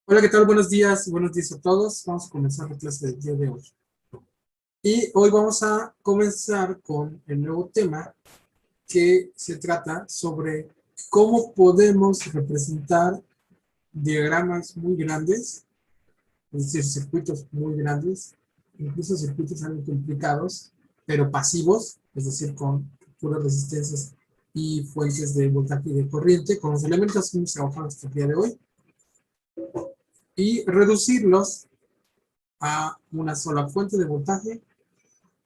Hola, ¿qué tal? Buenos días a todos. Vamos a comenzar la clase del día de hoy. Y hoy vamos a comenzar con el nuevo tema que se trata sobre cómo podemos representar diagramas muy grandes, es decir, circuitos muy grandes, incluso circuitos algo complicados, pero pasivos, es decir, con puras resistencias y fuentes de voltaje y de corriente, con los elementos que hemos trabajado hasta el día de hoy, y reducirlos a una sola fuente de voltaje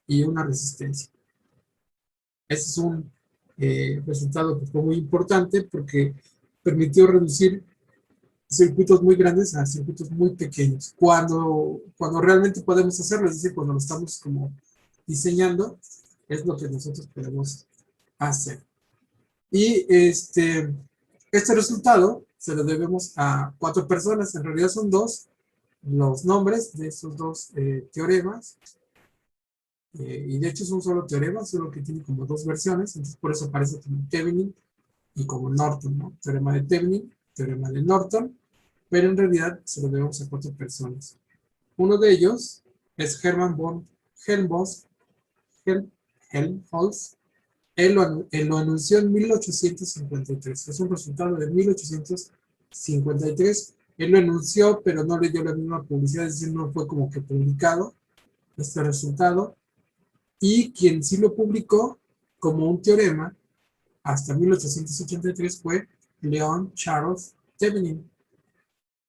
y una resistencia. Ese es un resultado que fue muy importante porque permitió reducir circuitos muy grandes a circuitos muy pequeños. Cuando realmente podemos hacerlo, es decir, cuando lo estamos como diseñando, es lo que nosotros podemos hacer. Y este resultado se lo debemos a 4 personas, en realidad son 2, los nombres de esos 2 teoremas. Y de hecho es un solo teorema, solo que tiene como 2 versiones, entonces por eso aparece como Thevenin y como Norton, ¿no? Teorema de Thevenin, teorema de Norton, pero en realidad se lo debemos a 4 personas. Uno de ellos es Hermann von Helmholtz. Helmholtz. Él lo anunció en 1853, es un resultado de 1853. Él lo anunció, pero no le dio la misma publicidad, es decir, no fue como que publicado este resultado. Y quien sí lo publicó como un teorema hasta 1883 fue Leon Charles Thevenin.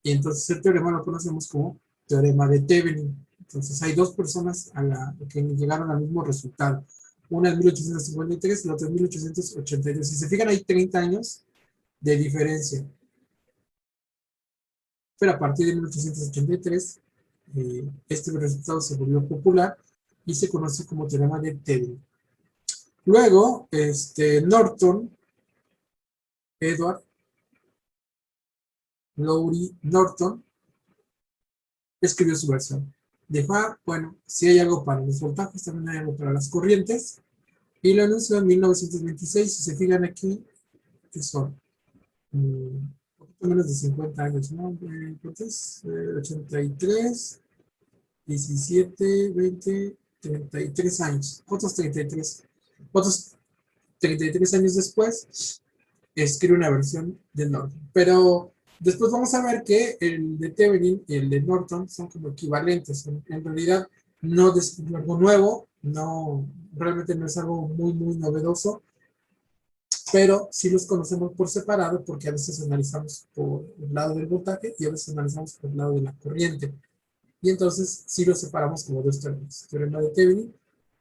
Y entonces el teorema lo conocemos como teorema de Thevenin. Entonces hay 2 personas a que llegaron al mismo resultado. Una en 1853 y la otra en 1882. Si se fijan, hay 30 años de diferencia. Pero a partir de 1883, este resultado se volvió popular y se conoce como teorema de Thevenin. Luego, Norton, Edward Lowry Norton, escribió su versión. Dijo, bueno, si hay algo para los voltajes, también hay algo para las corrientes. Y lo anunció en 1926. Si se fijan aquí, que son un poquito menos de 50 años, ¿no? Entonces, 83, 17, 20, 33 años. Otros 33 años después, escribe una versión de Norton. Pero después vamos a ver que el de Thevenin y el de Norton son como equivalentes. En realidad no descubrió algo nuevo, no, realmente no es algo muy novedoso, pero sí los conocemos por separado porque a veces analizamos por el lado del voltaje y a veces analizamos por el lado de la corriente. Y entonces sí los separamos como 2 teoremas, teorema de Thevenin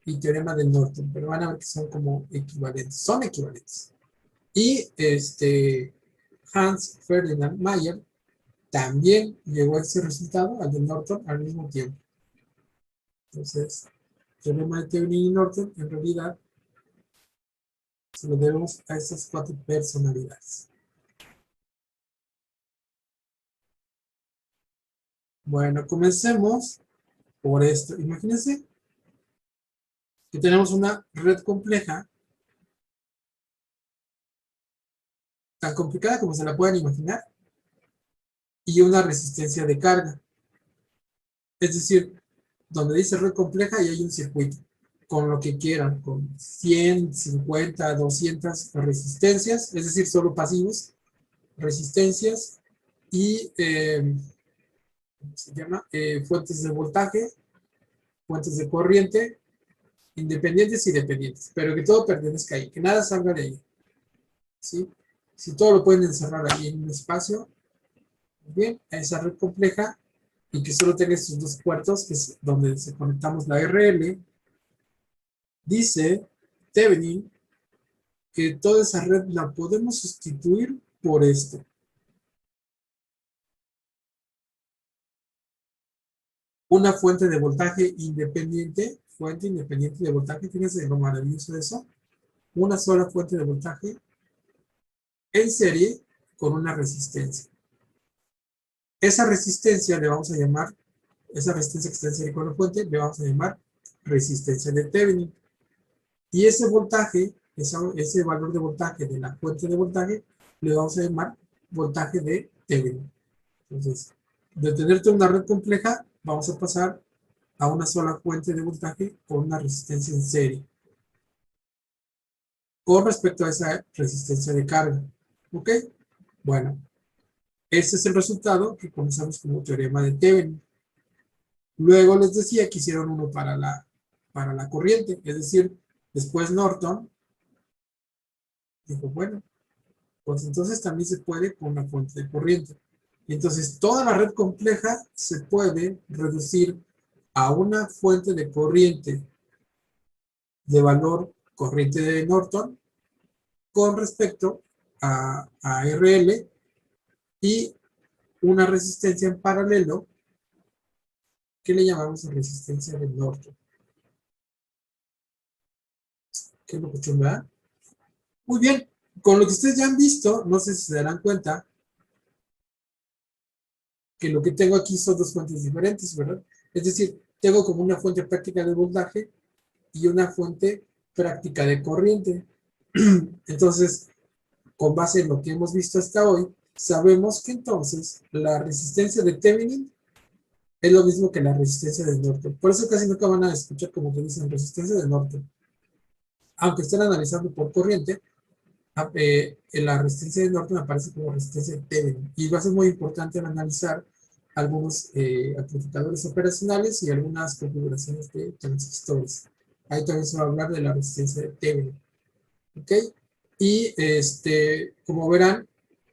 y teorema de Norton, pero van a ver que son como equivalentes, son equivalentes. Y Hans Ferdinand Mayer también llegó a ese resultado, al de Norton, al mismo tiempo. Entonces, el teorema de Thevenin y Norton, en realidad, se lo debemos a esas 4 personalidades. Bueno, comencemos por esto. Imagínense que tenemos una red compleja, tan complicada como se la puedan imaginar, y una resistencia de carga. Es decir, donde dice red compleja y hay un circuito, con lo que quieran, con 100, 50, 200 resistencias, es decir, solo pasivos, resistencias y ¿cómo se llama? Fuentes de voltaje, fuentes de corriente, independientes y dependientes, pero que todo pertenezca ahí, que nada salga de ahí, ¿sí? Si todo lo pueden encerrar ahí en un espacio, bien, a esa red compleja y que solo tenga estos 2 puertos, que es donde se conectamos la RL, dice Thevenin que toda esa red la podemos sustituir por esto. Una fuente de voltaje independiente, fuente independiente de voltaje, fíjense lo maravilloso de eso, una sola fuente de voltaje en serie con una resistencia. Esa resistencia le vamos a llamar, esa resistencia que está en serie con la fuente, le vamos a llamar resistencia de Thevenin. Y ese voltaje, ese valor de voltaje de la fuente de voltaje, le vamos a llamar voltaje de Thevenin. Entonces, de tener toda una red compleja, vamos a pasar a una sola fuente de voltaje con una resistencia en serie con respecto a esa resistencia de carga. ¿Ok? Bueno, ese es el resultado que conocemos como teorema de Thevenin. Luego les decía que hicieron uno para la corriente, es decir, después Norton dijo, bueno, pues entonces también se puede con una fuente de corriente. Entonces, toda la red compleja se puede reducir a una fuente de corriente de valor corriente de Norton con respecto a RL y una resistencia en paralelo que le llamamos resistencia de Norton. ¿Qué es lo que chunga? Muy bien, con lo que ustedes ya han visto, no sé si se darán cuenta que lo que tengo aquí son dos fuentes diferentes, ¿verdad? Es decir, tengo como una fuente práctica de voltaje y una fuente práctica de corriente. Entonces, con base en lo que hemos visto hasta hoy, sabemos que entonces la resistencia de Thevenin es lo mismo que la resistencia de Norton. Por eso casi nunca van a escuchar como que dicen resistencia de Norton. Aunque estén analizando por corriente, en la resistencia de Norton aparece como resistencia de Thevenin. Y va a ser muy importante analizar algunos amplificadores operacionales y algunas configuraciones de transistores. Ahí también se va a hablar de la resistencia de Thevenin. ¿Ok? Y como verán,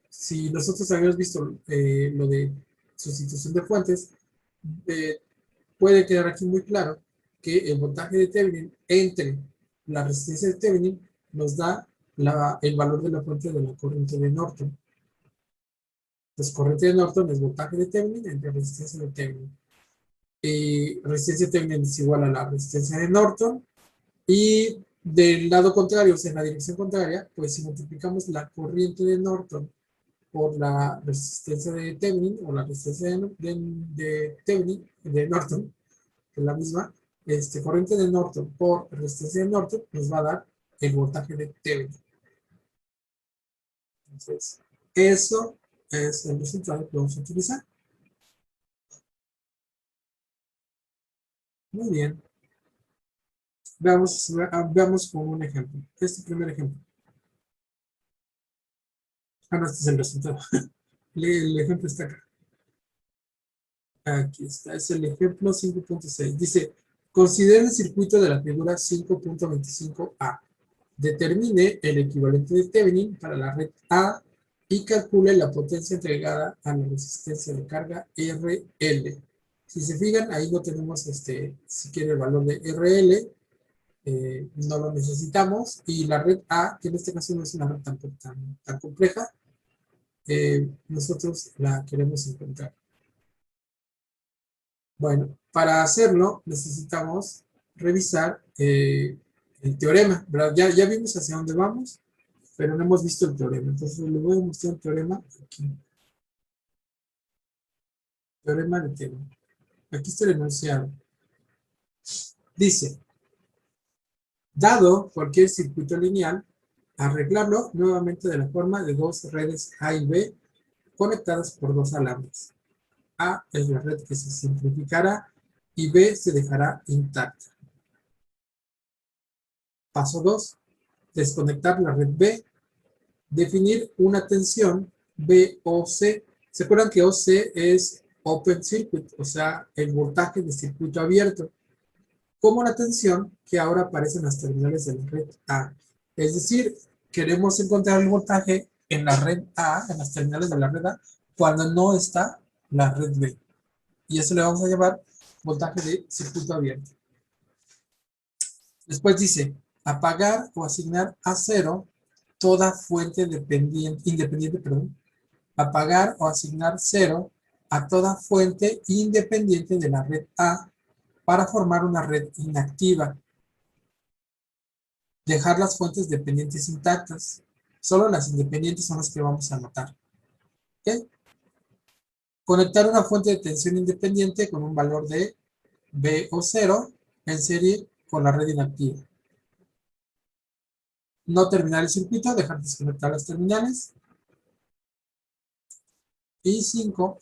si nosotros habíamos visto lo de sustitución de fuentes, eh, puede quedar aquí muy claro que el voltaje de Thevenin entre la resistencia de Thevenin nos da el valor de la fuente de la corriente de Norton. Entonces, corriente de Norton es voltaje de Thevenin entre resistencia de Thevenin. Y resistencia de Thevenin es igual a la resistencia de Norton. Y del lado contrario, o sea, en la dirección contraria, pues si multiplicamos la corriente de Norton por la resistencia de Thevenin o la resistencia de Thevenin, de Norton, que es la misma, corriente de Norton por resistencia de Norton nos va a dar el voltaje de Thevenin. Entonces, eso es el resultado que vamos a utilizar. Muy bien. Veamos con un ejemplo. Este primer ejemplo. Ah, no, este es el resultado. El ejemplo está acá. Aquí está, es el ejemplo 5.6. Dice, considere el circuito de la figura 5.25a. Determine el equivalente de Thevenin para la red A y calcule la potencia entregada a la resistencia de carga RL. Si se fijan, ahí no tenemos, si quiere, el valor de RL, no lo necesitamos, y la red A, que en este caso no es una red tan compleja, nosotros la queremos encontrar. Bueno, para hacerlo necesitamos revisar el teorema, ¿verdad? Ya vimos hacia dónde vamos, pero no hemos visto el teorema. Entonces le voy a mostrar el teorema aquí. Teorema de Thevenin. Aquí está el enunciado. Dice, dado cualquier circuito lineal, arreglarlo nuevamente de la forma de dos redes A y B conectadas por dos alambres. A es la red que se simplificará y B se dejará intacta. Paso 2. Desconectar la red B. Definir una tensión VOC. ¿Se acuerdan que OC es Open Circuit? O sea, el voltaje de circuito abierto. Como la tensión que ahora aparece en las terminales de la red A. Es decir, queremos encontrar el voltaje en la red A, en las terminales de la red A, cuando no está la red B. Y eso le vamos a llamar voltaje de circuito abierto. Después dice, apagar o asignar a cero toda fuente independiente, apagar o asignar cero a toda fuente independiente de la red A para formar una red inactiva. Dejar las fuentes dependientes intactas. Solo las independientes son las que vamos a anotar. ¿Okay? Conectar una fuente de tensión independiente con un valor de B o 0 en serie con la red inactiva. No terminar el circuito, dejar desconectar las terminales. Y 5,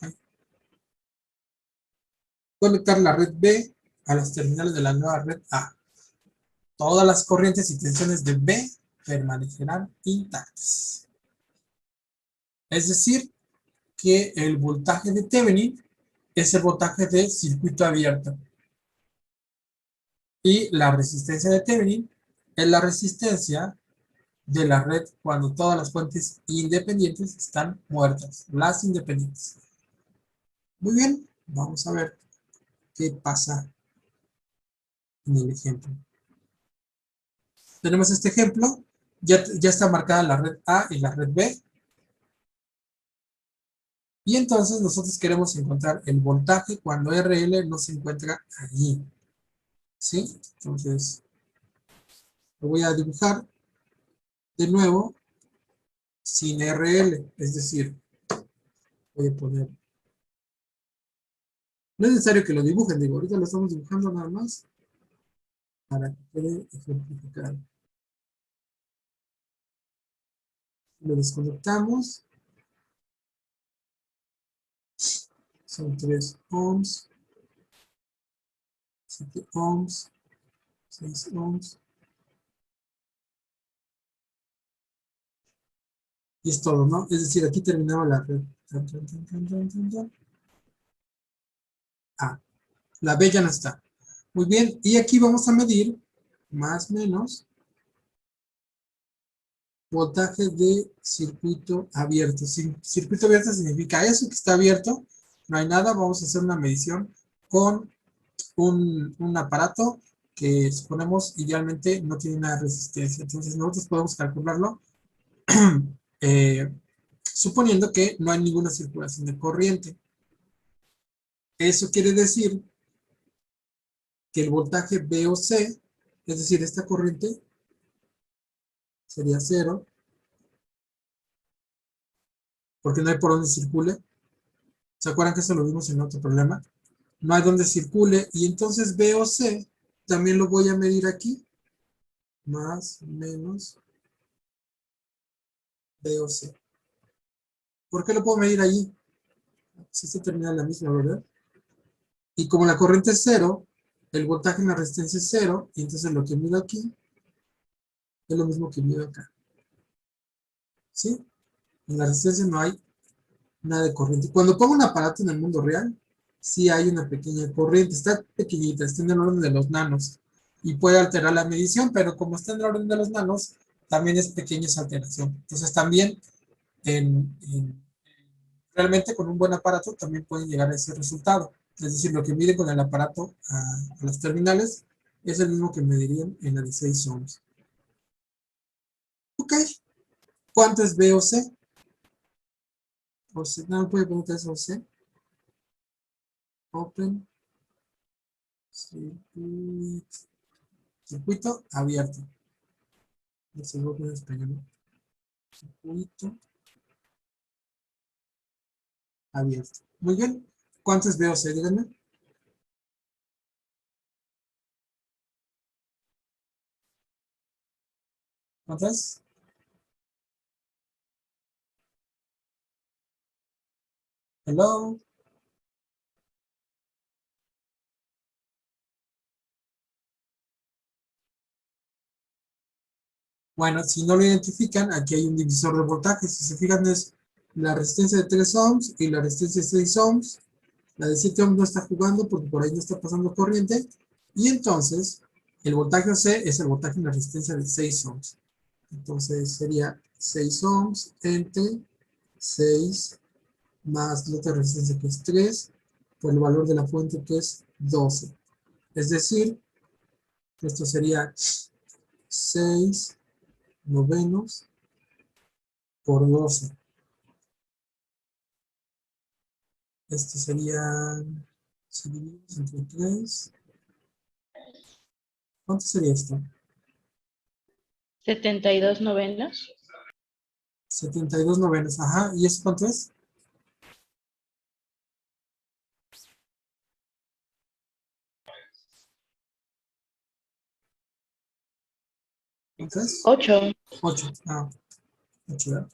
conectar la red B a las terminales de la nueva red A. Todas las corrientes y tensiones de B permanecerán intactas. Es decir, que el voltaje de Thevenin es el voltaje de circuito abierto. Y la resistencia de Thevenin es la resistencia de la red cuando todas las fuentes independientes están muertas, las independientes. Muy bien, vamos a ver qué pasa en el ejemplo. Tenemos este ejemplo, ya está marcada la red A y la red B. Y entonces nosotros queremos encontrar el voltaje cuando RL no se encuentra allí. ¿Sí? Entonces, lo voy a dibujar de nuevo sin RL, es decir, voy a poner... No es necesario que lo dibujen, digo, ahorita lo estamos dibujando nada más para que quede ejemplificado. Lo desconectamos. Son 3 ohms, 7 ohms, 6 ohms. Y es todo, ¿no? Es decir, aquí terminaba la red. Ah, la B ya no está. Muy bien, y aquí vamos a medir, más o menos, voltaje de circuito abierto. Circuito abierto significa eso que está abierto, no hay nada, vamos a hacer una medición con un aparato que suponemos idealmente no tiene una resistencia. Entonces nosotros podemos calcularlo suponiendo que no hay ninguna circulación de corriente. Eso quiere decir que el voltaje B o C, es decir, esta corriente, sería cero, porque no hay por dónde circule. ¿Se acuerdan que eso lo vimos en otro problema? No hay donde circule, y entonces B o C también lo voy a medir aquí, más o menos B o C. ¿Por qué lo puedo medir allí? Si esta termina la misma, ¿verdad? Y como la corriente es cero, el voltaje en la resistencia es cero, y entonces lo que mido aquí es lo mismo que mido acá. ¿Sí? En la resistencia no hay nada de corriente. Cuando pongo un aparato en el mundo real, sí hay una pequeña corriente, está pequeñita, está en el orden de los nanos y puede alterar la medición, pero como está en el orden de los nanos, también es pequeña esa alteración. Entonces también realmente con un buen aparato también pueden llegar a ese resultado. Es decir, lo que mide con el aparato a las terminales es el mismo que medirían en la de 6 ohms. Ok, ¿cuánto es B o C? O C, no me puede preguntar eso, C. Open circuito abierto. Se lo en español. Circuito abierto. Muy bien. ¿Cuántos veo se díganme? ¿Cuántas? Hello. Bueno, si no lo identifican, aquí hay un divisor de voltaje. Si se fijan, es la resistencia de 3 ohms y la resistencia de 6 ohms. La de 7 ohms no está jugando porque por ahí no está pasando corriente. Y entonces, el voltaje C es el voltaje en la resistencia de 6 ohms. Entonces sería 6 ohms entre 6 más la otra resistencia que es 3 por el valor de la fuente que es 12. Es decir, esto sería 6 novenos por 12. Esto sería, si dividimos entre 3, ¿cuánto sería esto? 72 novenos. 72 novenos, ajá, ¿y eso cuánto es? ¿Cuánto es? 8. 8, 8, ¿verdad?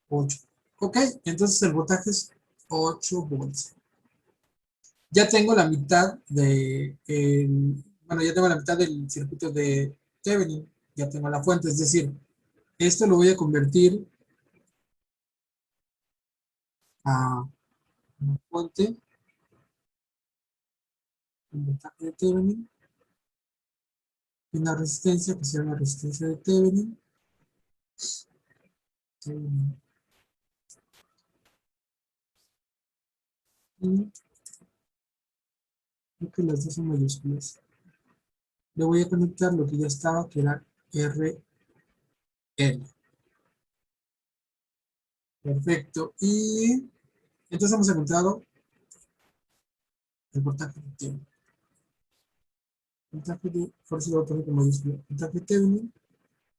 8. Ok, entonces el voltaje es 8 volts. ya tengo la mitad bueno, ya tengo la mitad del circuito de Thevenin, ya tengo la fuente, es decir, esto lo voy a convertir a una fuente, un voltaje de Thevenin, y una resistencia que será la resistencia de Thevenin, y creo que las dos son mayúsculas. Le voy a conectar lo que ya estaba, que era RL. Perfecto. Y entonces hemos encontrado el voltaje de Thevenin. Voltaje de, por eso lo voy a poner como mayúscula. Voltaje de Thevenin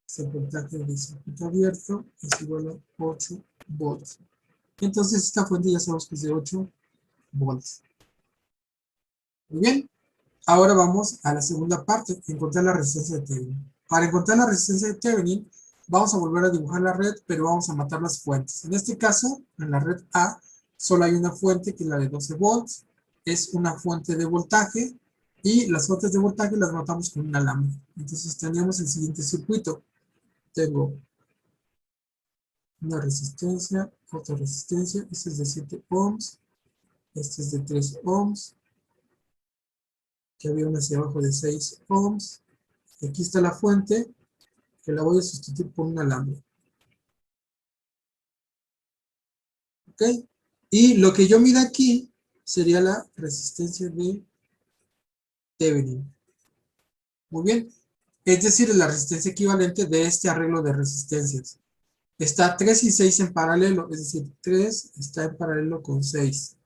es el voltaje del circuito abierto, es igual a 8 volts. Entonces esta fuente ya sabemos que es de 8 volts. Muy bien. Ahora vamos a la segunda parte, encontrar la resistencia de Thevenin. Para encontrar la resistencia de Thevenin, vamos a volver a dibujar la red, pero vamos a matar las fuentes. En este caso, en la red A, solo hay una fuente que es la de 12 volts, es una fuente de voltaje, y las fuentes de voltaje las matamos con un alambre. Entonces tenemos el siguiente circuito. Tengo una resistencia, otra resistencia, este es de 7 ohms, este es de 3 ohms, que había una hacia abajo de 6 ohms, y aquí está la fuente, que la voy a sustituir por un alambre. ¿Ok? Y lo que yo mida aquí sería la resistencia de Thevenin. Muy bien. Es decir, la resistencia equivalente de este arreglo de resistencias. Está 3 y 6 en paralelo, es decir, 3 está en paralelo con 6.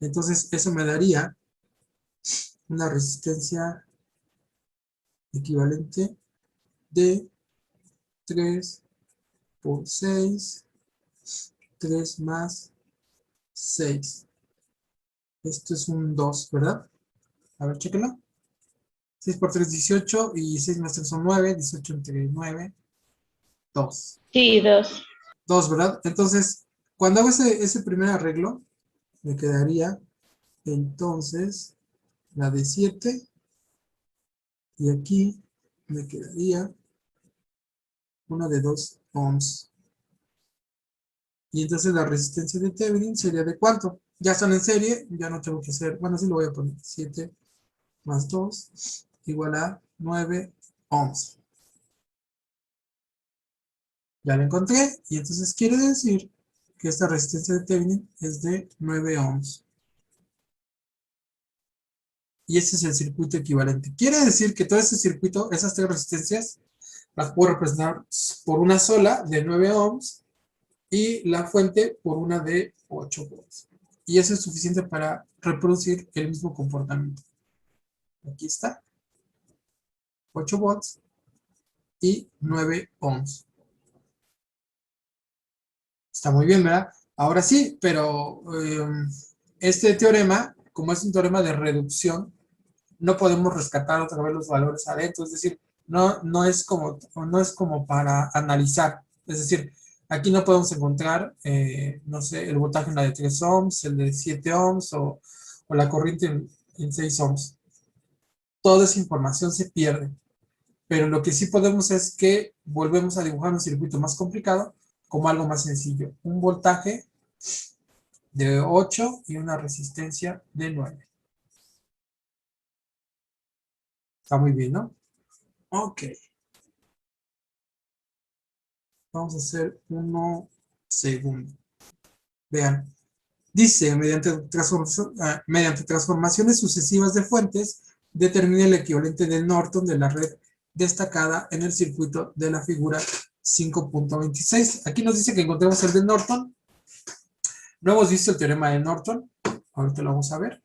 Entonces, eso me daría una resistencia equivalente de 3 por 6, 3 más 6. Esto es un 2, ¿verdad? A ver, chéquenlo. 6 por 3, 18, y 6 más 3 son 9, 18 entre 9, 2. Sí, 2. 2, ¿verdad? Entonces, cuando hago ese primer arreglo, me quedaría entonces la de 7, y aquí me quedaría una de 2 ohms. Y entonces la resistencia de Thevenin sería de ¿cuánto? Ya están en serie, ya no tengo que hacer, bueno, sí lo voy a poner, 7 más 2 igual a 9 ohms. Ya lo encontré, y entonces quiere decir que esta resistencia de Thevenin es de 9 ohms. Y ese es el circuito equivalente. Quiere decir que todo ese circuito, esas tres resistencias, las puedo representar por una sola de 9 ohms y la fuente por una de 8 volts. Y eso es suficiente para reproducir el mismo comportamiento. Aquí está, 8 volts y 9 ohms. Está muy bien, ¿verdad? Ahora sí, pero este teorema, como es un teorema de reducción, no podemos rescatar otra vez los valores adentro, es decir, no es como para analizar, es decir, aquí no podemos encontrar, no sé, el voltaje en la de 3 ohms, el de 7 ohms o la corriente en 6 ohms. Toda esa información se pierde, pero lo que sí podemos es que volvemos a dibujar un circuito más complicado como algo más sencillo, un voltaje de 8 y una resistencia de 9. Está muy bien, ¿no? Ok. Vamos a hacer uno segundo. Vean. Dice, mediante transformaciones sucesivas de fuentes, determina el equivalente de Norton de la red destacada en el circuito de la figura 5.26. Aquí nos dice que encontremos el de Norton. No hemos visto el teorema de Norton. Ahorita lo vamos a ver.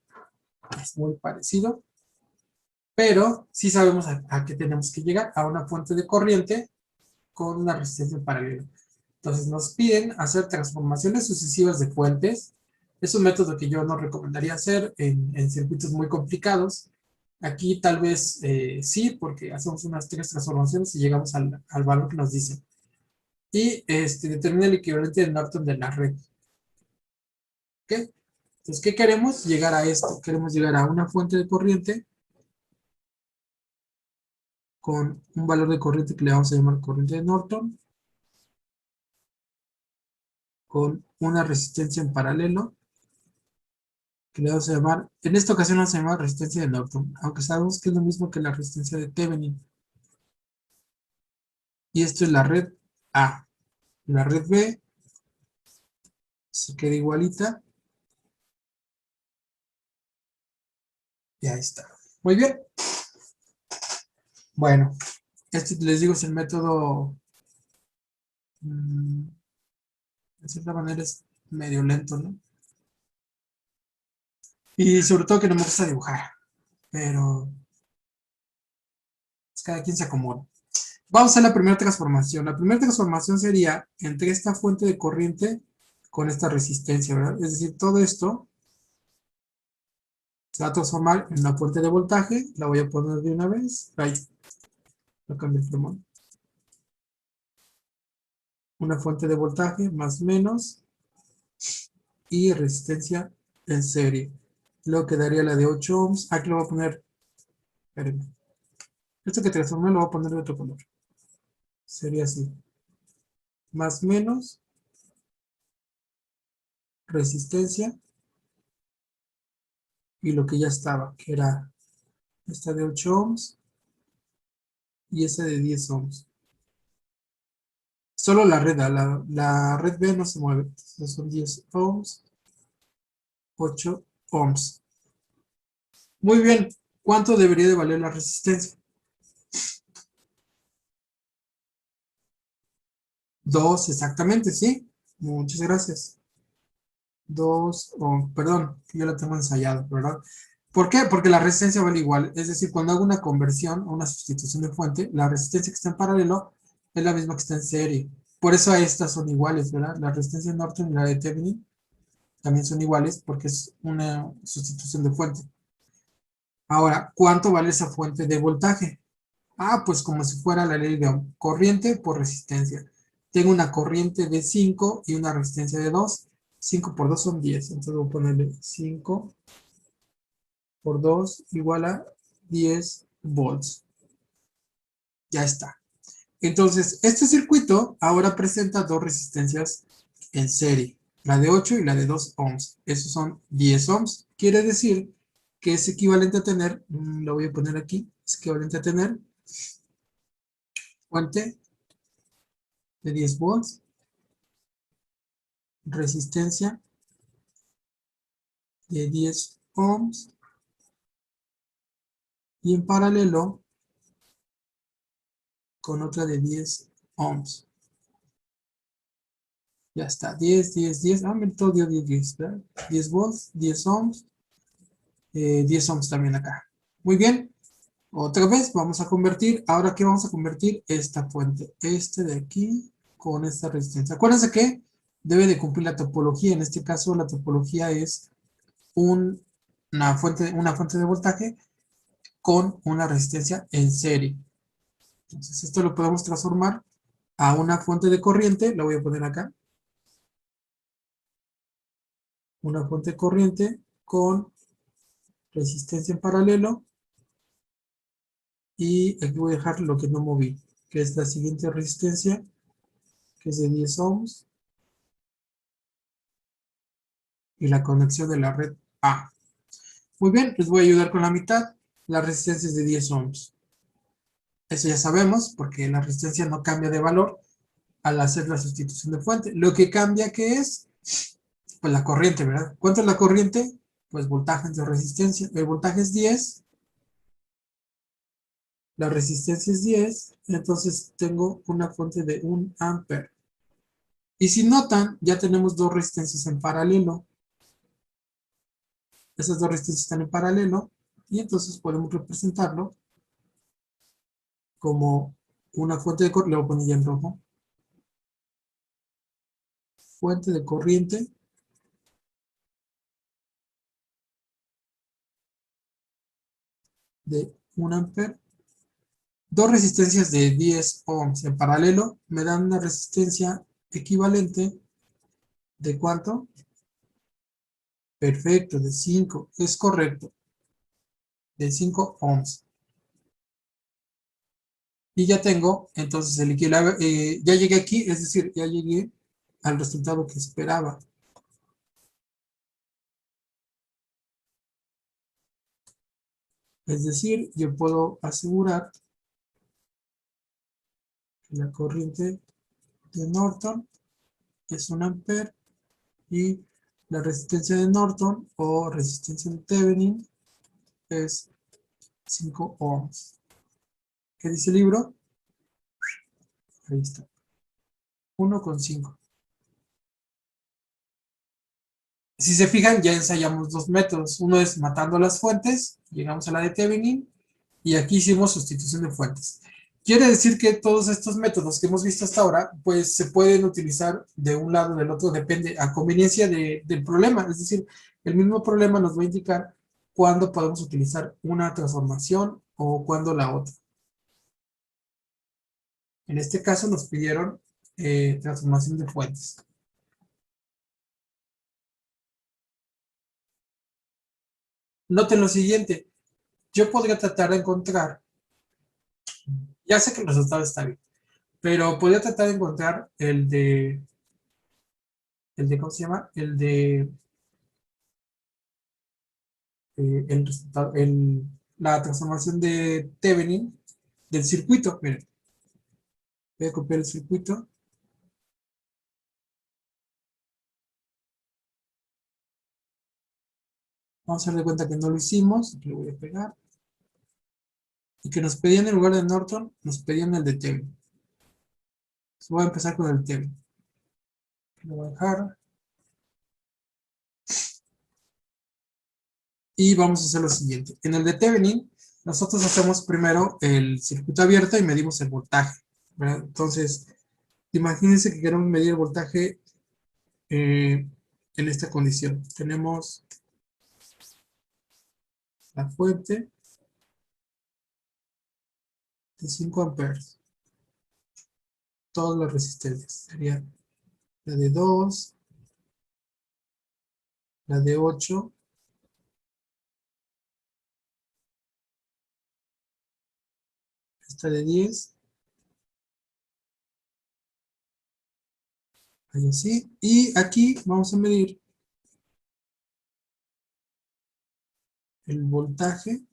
Es muy parecido. Pero sí sabemos a qué tenemos que llegar. A una fuente de corriente con una resistencia en paralelo. Entonces nos piden hacer transformaciones sucesivas de fuentes. Es un método que yo no recomendaría hacer en circuitos muy complicados. Aquí tal vez sí, porque hacemos unas 3 transformaciones y llegamos al valor que nos dice. Y determina el equivalente de Norton de la red. ¿Ok? Entonces, ¿qué queremos? Llegar a esto. Queremos llegar a una fuente de corriente con un valor de corriente que le vamos a llamar corriente de Norton, con una resistencia en paralelo, que le vamos a llamar, en esta ocasión vamos a llamar resistencia de Norton, aunque sabemos que es lo mismo que la resistencia de Thevenin. Y esto es la red A. La red B se queda igualita. Y ahí está. Muy bien. Bueno, este les digo es el método, de cierta manera es medio lento, ¿no? Y sobre todo que no me gusta dibujar, pero pues, cada quien se acomoda. Vamos a hacer la primera transformación. La primera transformación sería entre esta fuente de corriente con esta resistencia, ¿verdad? Es decir, todo esto se va a transformar en una fuente de voltaje. La voy a poner de una vez. Ahí, lo cambio el plumón. Una fuente de voltaje más menos y resistencia en serie. Luego quedaría la de 8 ohms. Aquí lo voy a poner, espérenme. Esto que transformé lo voy a poner de otro color. Sería así. Más menos resistencia y lo que ya estaba, que era esta de 8 ohms y esa de 10 ohms. Solo la red A, la red B no se mueve. Entonces son 10 ohms, 8 ohms. Muy bien, ¿cuánto debería de valer la resistencia? 2 exactamente, ¿sí? Muchas gracias. 2 ohms, perdón, yo la tengo ensayado, ¿verdad? ¿Por qué? Porque la resistencia vale igual. Es decir, cuando hago una conversión o una sustitución de fuente, la resistencia que está en paralelo es la misma que está en serie. Por eso estas son iguales, ¿verdad? La resistencia de Norton y la de Thevenin también son iguales porque es una sustitución de fuente. Ahora, ¿cuánto vale esa fuente de voltaje? Ah, pues como si fuera la ley de Ohm. Corriente por resistencia. Tengo una corriente de 5 y una resistencia de 2. 5 por 2 son 10. Entonces voy a ponerle 5 por 2 igual a 10 volts. Ya está. Entonces, este circuito ahora presenta dos resistencias en serie, la de 8 y la de 2 ohms. Esos son 10 ohms. Quiere decir que es equivalente a tener, lo voy a poner aquí, es equivalente a tener fuente de 10 volts, resistencia de 10 ohms y en paralelo con otra de 10 ohms. Ya está, 10, 10, 10. Ah, me todo dio 10, 10, ¿verdad? 10 volts, 10 ohms, 10 ohms también acá. Muy bien. Otra vez vamos a convertir. Ahora, ¿qué vamos a convertir? Esta fuente. Este de aquí con esta resistencia. Acuérdense que debe de cumplir la topología. En este caso, la topología es una fuente de voltaje con una resistencia en serie. Entonces, esto lo podemos transformar a una fuente de corriente. La voy a poner acá. Una fuente de corriente con resistencia en paralelo. Y aquí voy a dejar lo que no moví, que es la siguiente resistencia, que es de 10 ohms. Y la conexión de la red A. Muy bien, les voy a ayudar con la mitad. La resistencia es de 10 ohms. Eso ya sabemos, porque la resistencia no cambia de valor al hacer la sustitución de fuente. Lo que cambia, ¿qué es? Pues la corriente, ¿verdad? ¿Cuánto es la corriente? Pues voltaje entre resistencia. El voltaje es 10. La resistencia es 10. Entonces tengo una fuente de 1 ampere. Y si notan, ya tenemos dos resistencias en paralelo. Esas dos resistencias están en paralelo. Y entonces podemos representarlo como una fuente de corriente, le voy a poner ya en rojo, fuente de corriente de 1 ampere, dos resistencias de 10 ohms en paralelo, me dan una resistencia equivalente de ¿cuánto? Perfecto, de 5, es correcto, de 5 ohms. Y ya tengo, entonces, el equilibrio, ya llegué aquí, es decir, ya llegué al resultado que esperaba. Es decir, yo puedo asegurar que la corriente de Norton es 1 ampere y la resistencia de Norton o resistencia de Thevenin es 5 ohms. ¿Qué dice el libro? Ahí está, 1,5. Si se fijan, ya ensayamos dos métodos. Uno es matando las fuentes, llegamos a la de Thevenin, y aquí hicimos sustitución de fuentes. Quiere decir que todos estos métodos que hemos visto hasta ahora, pues se pueden utilizar de un lado o del otro, depende a conveniencia del problema. Es decir, el mismo problema nos va a indicar cuándo podemos utilizar una transformación o cuándo la otra. En este caso nos pidieron transformación de fuentes. Noten lo siguiente, yo podría tratar de encontrar, ya sé que el resultado está bien, pero podría tratar de encontrar ¿cómo se llama? El resultado, la transformación de Thevenin del circuito. Miren, voy a copiar el circuito. Vamos a dar cuenta que no lo hicimos. Aquí lo voy a pegar. Y que nos pedían en lugar de Norton, nos pedían el de Thevenin. Entonces voy a empezar con el Thevenin. Lo voy a dejar. Y vamos a hacer lo siguiente. En el de Thevenin, nosotros hacemos primero el circuito abierto y medimos el voltaje, ¿verdad? Entonces, imagínense que queremos medir el voltaje en esta condición. Tenemos la fuente de 5 amperes. Todas las resistencias. Sería la de 2, la de 8, esta de 10, ahí así. Y aquí vamos a medir el voltaje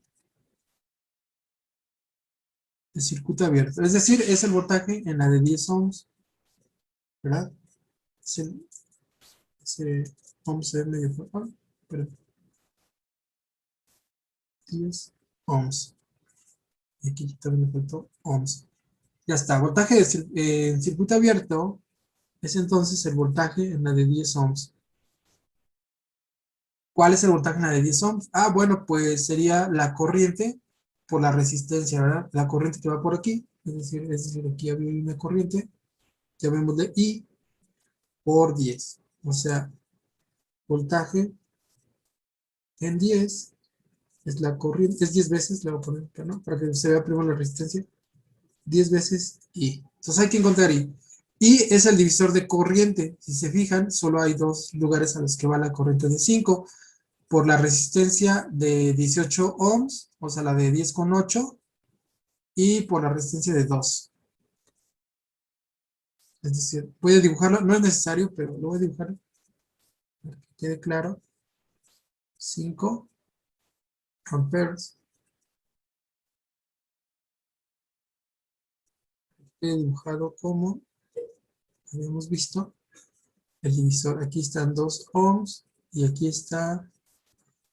de circuito abierto. Es decir, es el voltaje en la de 10 ohms, ¿verdad? Ese ohms se ve medio fuerte, pero 10 ohms. Y aquí también me faltó ohms. Ya está, voltaje en circuito abierto es entonces el voltaje en la de 10 ohms. ¿Cuál es el voltaje en la de 10 ohms? Ah, bueno, pues sería la corriente por la resistencia, ¿verdad? La corriente que va por aquí, es decir, aquí había una corriente, llamémosle I por 10. O sea, voltaje en 10 es la corriente, es 10 veces, le voy a poner acá, ¿no? Para que se vea primero la resistencia, 10 veces I. Entonces hay que encontrar I. I es el divisor de corriente. Si se fijan, solo hay dos lugares a los que va la corriente de 5. Por la resistencia de 18 ohms, o sea, la de 10,8, y por la resistencia de 2. Es decir, voy a dibujarlo, no es necesario, pero lo voy a dibujar para que quede claro. 5 amperes. He dibujado como habíamos visto el divisor. Aquí están 2 ohms y aquí está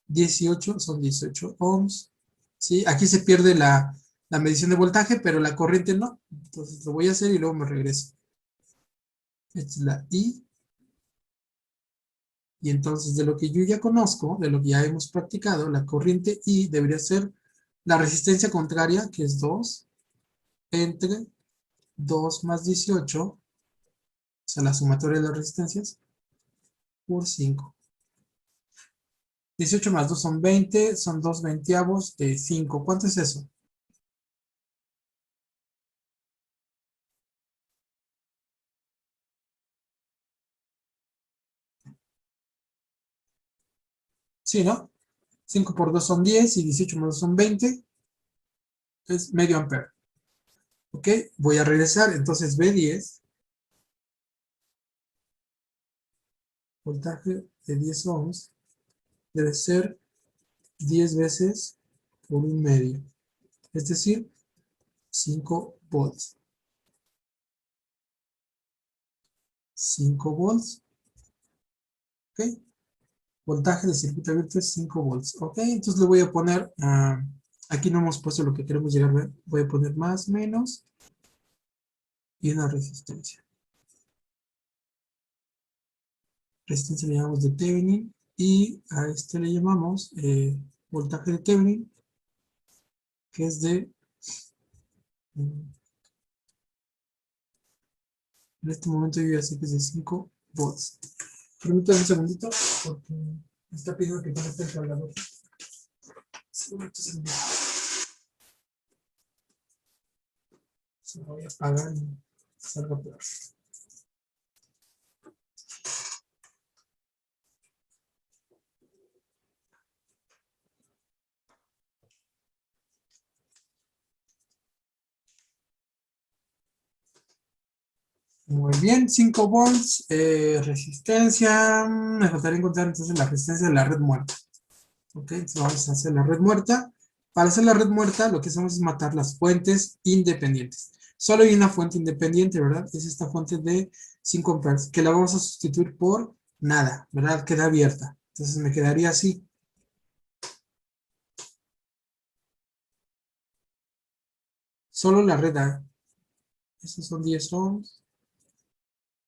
18, son 18 ohms. ¿Sí? Aquí se pierde la medición de voltaje, pero la corriente no. Entonces lo voy a hacer y luego me regreso. Esta es la I. Y entonces de lo que yo ya conozco, de lo que ya hemos practicado, la corriente I debería ser la resistencia contraria, que es 2, entre 2 más 18, o sea, la sumatoria de las resistencias, por 5. 18 más 2 son 20, son 2 veinteavos de 5. ¿Cuánto es eso? Sí, ¿no? 5 por 2 son 10 y 18 más 2 son 20. Es medio ampere. Ok, voy a regresar. Entonces V10, voltaje de 10 ohms, debe ser 10 veces por un medio. Es decir, 5 volts. 5 volts. Ok. Voltaje de circuito abierto es 5 volts. Ok, entonces le voy a poner, aquí no hemos puesto lo que queremos llegar a ver. Voy a poner más, menos y una resistencia. Resistencia le llamamos de Thevenin y a este le llamamos voltaje de Thevenin, que es de, en este momento yo ya sé que es de 5 volts. Permítame un segundito porque me está pidiendo que conecte el cargador. Segundito, segundito. Se lo voy a apagar y salga peor. Muy bien, 5 volts, resistencia. Me faltaría encontrar entonces la resistencia de la red muerta. Ok, entonces vamos a hacer la red muerta. Para hacer la red muerta, lo que hacemos es matar las fuentes independientes. Solo hay una fuente independiente, ¿verdad? Es esta fuente de 5 amperes, que la vamos a sustituir por nada, ¿verdad? Queda abierta. Entonces me quedaría así. Solo la red A. Estos son 10 ohms.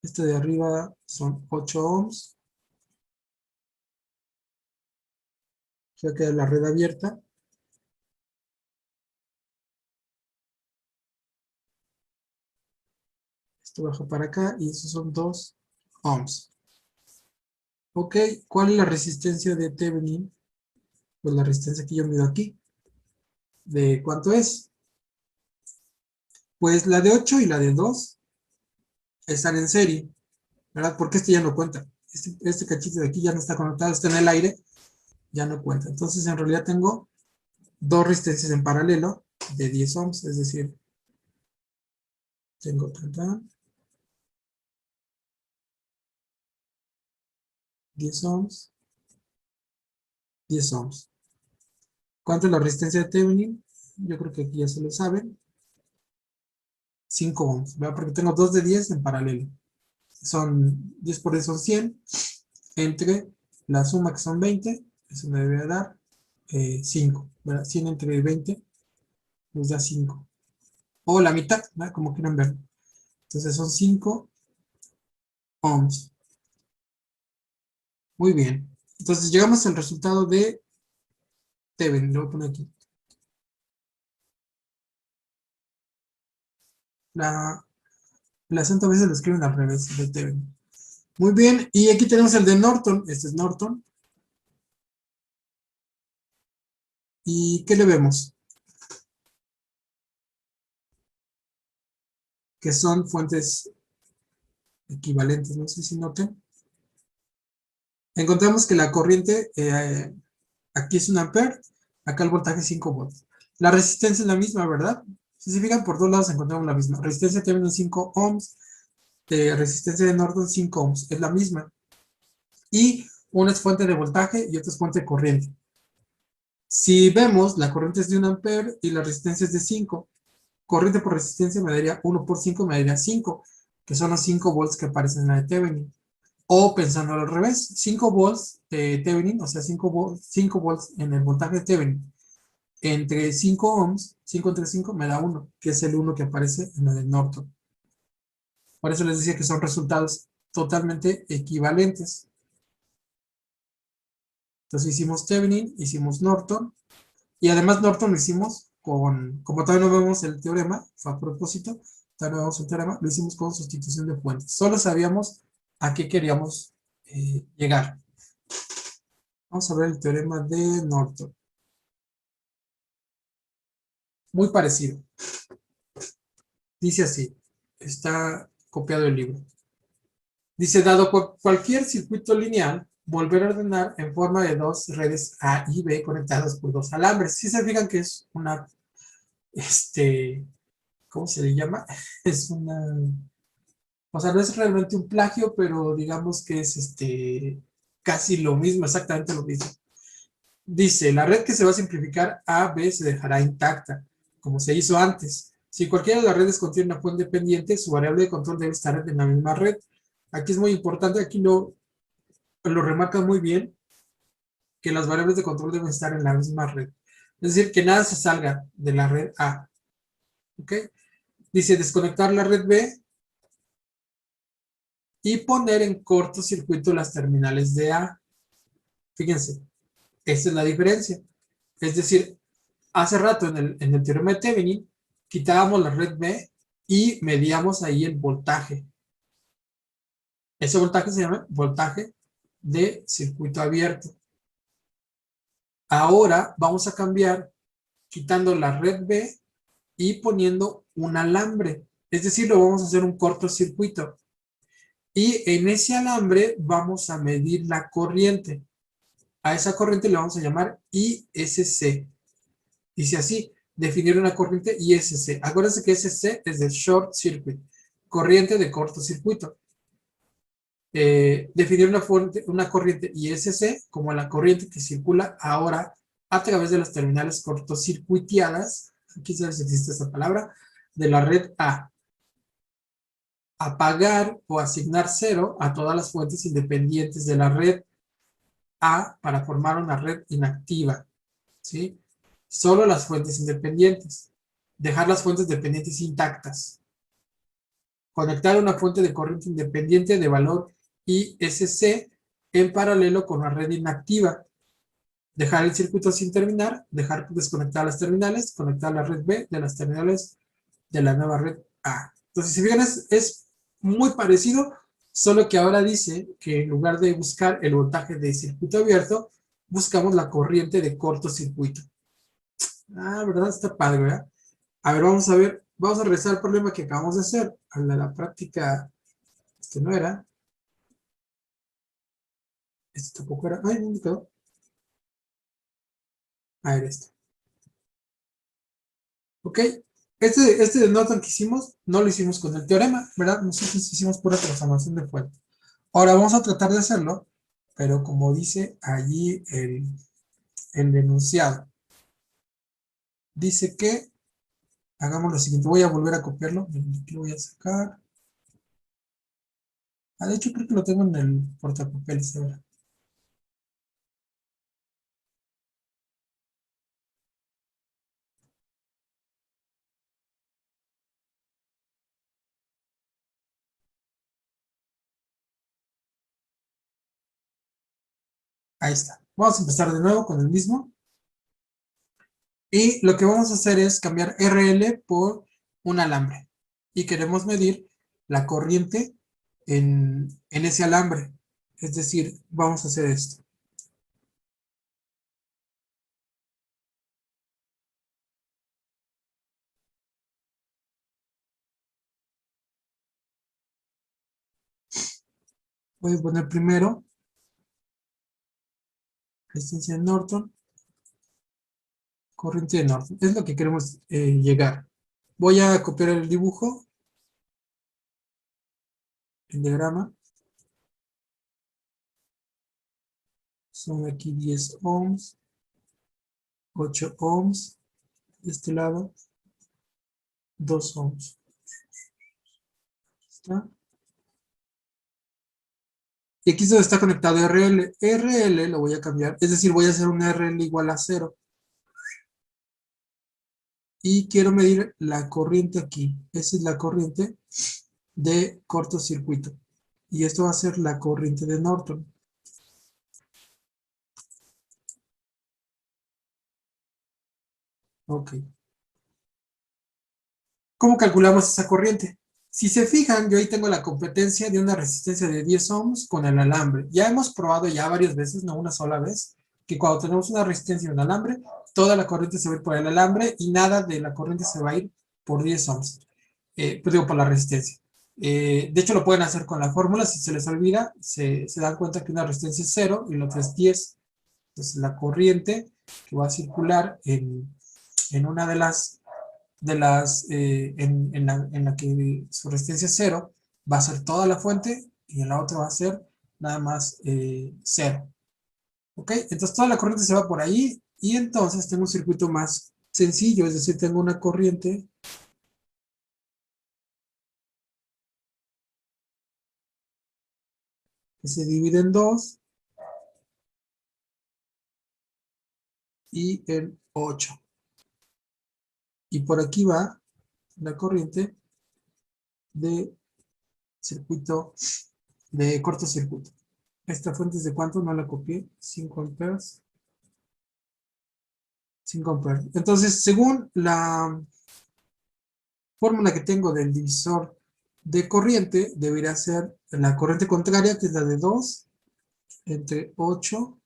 Este de arriba son 8 ohms. Ya queda la red abierta. Esto baja para acá y esos son 2 ohms. Ok, ¿cuál es la resistencia de Thevenin? Pues la resistencia que yo mido aquí. ¿De cuánto es? Pues la de 8 y la de 2 están en serie, ¿verdad? Porque este ya no cuenta. Este cachito de aquí ya no está conectado, está en el aire, ya no cuenta. Entonces en realidad tengo dos resistencias en paralelo de 10 ohms, es decir, tengo 10 ohms, 10 ohms. ¿Cuánto es la resistencia de Thevenin? Yo creo que aquí ya se lo saben. 5 ohms, ¿verdad? Porque tengo dos de 10 en paralelo. Son 10 por 10 son 100, entre la suma que son 20, eso me debe dar 5, ¿verdad? 100 entre 20 nos da 5. O la mitad, ¿verdad? Como quieran ver. Entonces son 5 ohms. Muy bien. Entonces llegamos al resultado de Thevenin. Lo voy a poner aquí. El acento a veces lo escriben al revés de Thevenin. Muy bien. Y aquí tenemos el de Norton. Este es Norton. ¿Y qué le vemos? Que son fuentes equivalentes. No sé si noten. Encontramos que la corriente aquí es un ampere, acá el voltaje es 5 volts. La resistencia es la misma, ¿verdad? Si se fijan, por dos lados encontramos la misma. Resistencia de Thevenin 5 ohms, resistencia de Norton 5 ohms, es la misma. Y una es fuente de voltaje y otra es fuente de corriente. Si vemos, la corriente es de 1 ampere y la resistencia es de 5. Corriente por resistencia me daría 1 por 5, me daría 5, que son los 5 volts que aparecen en la de Thevenin. O pensando al revés, 5 volts de Thevenin, o sea, 5 volts en el voltaje de Thevenin, entre 5 ohms, 5 entre 5 me da 1, que es el 1 que aparece en la de Norton. Por eso les decía que son resultados totalmente equivalentes. Entonces hicimos Thevenin, hicimos Norton, y además Norton lo hicimos como todavía no vemos el teorema, fue a propósito, todavía no vemos el teorema, lo hicimos con sustitución de fuentes. Solo sabíamos a qué queríamos llegar. Vamos a ver el teorema de Norton. Muy parecido. Dice así, está copiado el libro. Dice, dado cualquier circuito lineal, volver a ordenar en forma de dos redes A y B conectadas por dos alambres. Si se fijan que es una, ¿cómo se le llama? Es una, o sea, no es realmente un plagio, pero digamos que es casi lo mismo, exactamente lo mismo. Dice, la red que se va a simplificar A, B se dejará intacta, como se hizo antes. Si cualquiera de las redes contiene una fuente dependiente, su variable de control debe estar en la misma red. Aquí es muy importante, aquí lo remarca muy bien, que las variables de control deben estar en la misma red. Es decir, que nada se salga de la red A. ¿Ok? Dice desconectar la red B y poner en cortocircuito las terminales de A. Fíjense, esta es la diferencia. Es decir, hace rato en el teorema de Thevenin, quitábamos la red B y medíamos ahí el voltaje. Ese voltaje se llama voltaje de circuito abierto. Ahora vamos a cambiar quitando la red B y poniendo un alambre. Es decir, lo vamos a hacer un cortocircuito. Y en ese alambre vamos a medir la corriente. A esa corriente le vamos a llamar ISC. Dice así, definir una corriente ISC. Acuérdense que ISC es de short circuit, corriente de cortocircuito. Definir una corriente ISC como la corriente que circula ahora a través de las terminales cortocircuiteadas, aquí sabes si existe esta palabra, de la red A. Apagar o asignar cero a todas las fuentes independientes de la red A para formar una red inactiva, ¿sí? Solo las fuentes independientes. Dejar las fuentes dependientes intactas. Conectar una fuente de corriente independiente de valor ISC en paralelo con la red inactiva. Dejar el circuito sin terminar, dejar desconectar las terminales, conectar la red B de las terminales de la nueva red A. Entonces, si fijan, es muy parecido, solo que ahora dice que en lugar de buscar el voltaje de circuito abierto, buscamos la corriente de cortocircuito. Ah, ¿verdad? Está padre, ¿verdad? A ver, vamos a ver, vamos a regresar al problema que acabamos de hacer, al de la práctica, no era, tampoco era, ay, ¿dónde quedó? A ver, Ok, este de Norton que hicimos, no lo hicimos con el teorema, ¿verdad? Nosotros hicimos pura transformación de fuente. Ahora vamos a tratar de hacerlo, pero como dice allí el enunciado, dice que hagamos lo siguiente. Voy a volver a copiarlo. Aquí lo voy a sacar. Ah, de hecho creo que lo tengo en el portapapeles ahora. Ahí está. Vamos a empezar de nuevo con el mismo. Y lo que vamos a hacer es cambiar RL por un alambre. Y queremos medir la corriente en ese alambre. Es decir, vamos a hacer esto. Voy a poner primero resistencia de Norton, corriente de Norton. Es lo que queremos llegar. Voy a copiar el dibujo, el diagrama. Son aquí 10 ohms, 8 ohms, de este lado, 2 ohms. ¿Está? Y aquí es donde está conectado RL. RL lo voy a cambiar, es decir, voy a hacer un RL igual a 0. Y quiero medir la corriente aquí. Esa es la corriente de cortocircuito. Y esto va a ser la corriente de Norton. Ok. ¿Cómo calculamos esa corriente? Si se fijan, yo ahí tengo la competencia de una resistencia de 10 ohms con el alambre. Ya hemos probado ya varias veces, no una sola vez, que cuando tenemos una resistencia y un alambre, toda la corriente se va a ir por el alambre y nada de la corriente se va a ir por 10 ohms. Pues digo, por la resistencia. De hecho, lo pueden hacer con la fórmula. Si se les olvida, se dan cuenta que una resistencia es 0 y la otra es 10. Entonces, la corriente que va a circular en una en la que su resistencia es 0, va a ser toda la fuente y en la otra va a ser nada más 0. ¿Ok? Entonces, toda la corriente se va por ahí y entonces tengo un circuito más sencillo, es decir, tengo una corriente que se divide en 2 y en 8. Y por aquí va la corriente de circuito, de cortocircuito. Esta fuente es de cuánto, no la copié, 5 amperes. 5 amperes. Entonces, según la fórmula que tengo del divisor de corriente, debería ser la corriente contraria, que es la de 2 entre 8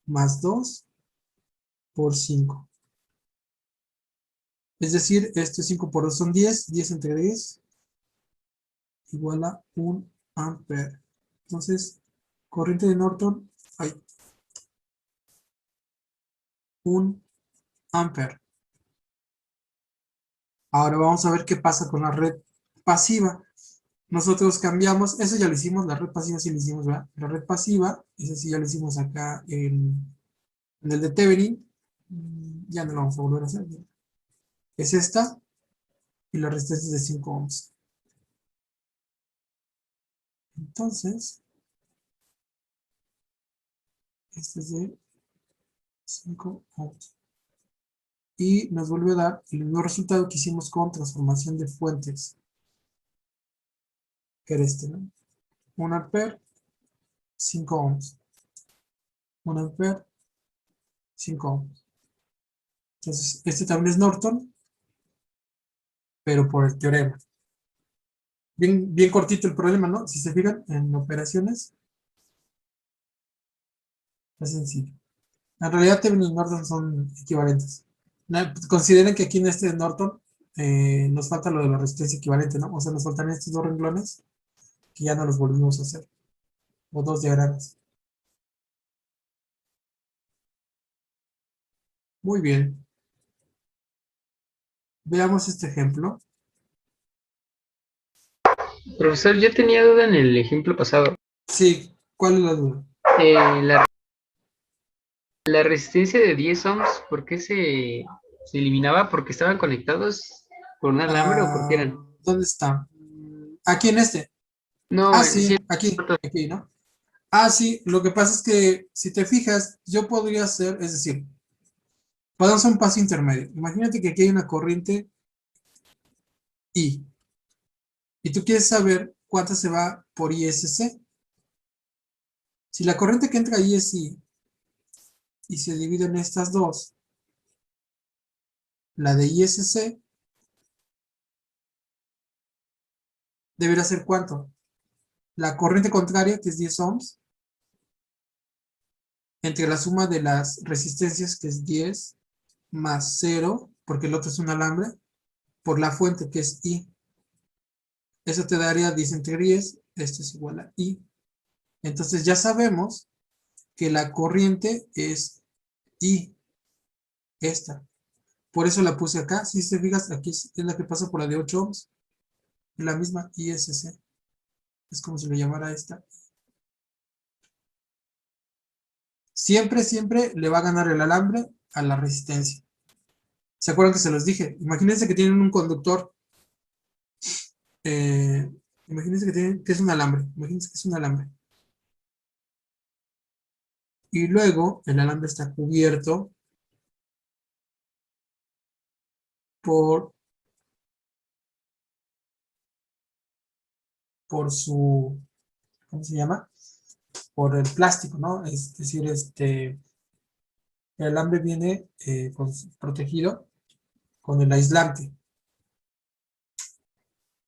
más 2 por 5. Es decir, esto es 5 por 2 son 10, 10 entre 10 igual a 1 ampere. Entonces, corriente de Norton, hay 1 ampere. Ahora vamos a ver qué pasa con la red pasiva. Nosotros cambiamos, eso ya lo hicimos, la red pasiva sí lo hicimos, ¿verdad? La red pasiva, eso sí ya lo hicimos acá en el de Thevenin. Ya no lo vamos a volver a hacer. Es esta, y la resistencia es de 5 ohms. Entonces, este es de 5 ohms. Y nos vuelve a dar el mismo resultado que hicimos con transformación de fuentes, que era este, ¿no? 1 ampere, 5 ohms. 1 ampere, 5 ohms. Entonces, este también es Norton, pero por el teorema. Bien, bien cortito el problema, ¿no? Si se fijan en operaciones, es sencillo. En realidad, Thevenin y Norton son equivalentes. Consideren que aquí en este de Norton nos falta lo de la resistencia equivalente, ¿no? O sea, nos faltan estos dos renglones que ya no los volvimos a hacer. O dos diagramas. Muy bien. Veamos este ejemplo. Profesor, yo tenía duda en el ejemplo pasado. Sí, ¿cuál es la duda? La resistencia de 10 ohms, ¿por qué se eliminaba? ¿Porque estaban conectados por un alambre o porque eran? ¿Dónde está? Aquí en este. No, Ah, sí, sí, aquí, ¿no? Ah, sí, lo que pasa es que si te fijas, yo podría hacer, es decir, podemos hacer un paso intermedio. Imagínate que aquí hay una corriente I, y tú quieres saber cuánto se va por ISC. Si la corriente que entra ahí es I, y se divide en estas dos, la de ISC deberá ser ¿cuánto? La corriente contraria, que es 10 ohms, entre la suma de las resistencias, que es 10, más 0, porque el otro es un alambre, por la fuente, que es I. Eso te daría 10 entre 10, esto es igual a I. Entonces ya sabemos que la corriente es I, esta. Por eso la puse acá. Si te fijas, aquí es la que pasa por la de 8 ohms. Es la misma ISC. Es como si lo llamara esta. Siempre, siempre le va a ganar el alambre a la resistencia. ¿Se acuerdan que se los dije? Imagínense que tienen un conductor. Eh, imagínense que es un alambre. Imagínense que es un alambre. Y luego el alambre está cubierto por, por su, ¿cómo se llama? Por el plástico, ¿no? Es decir, el alambre viene protegido con el aislante.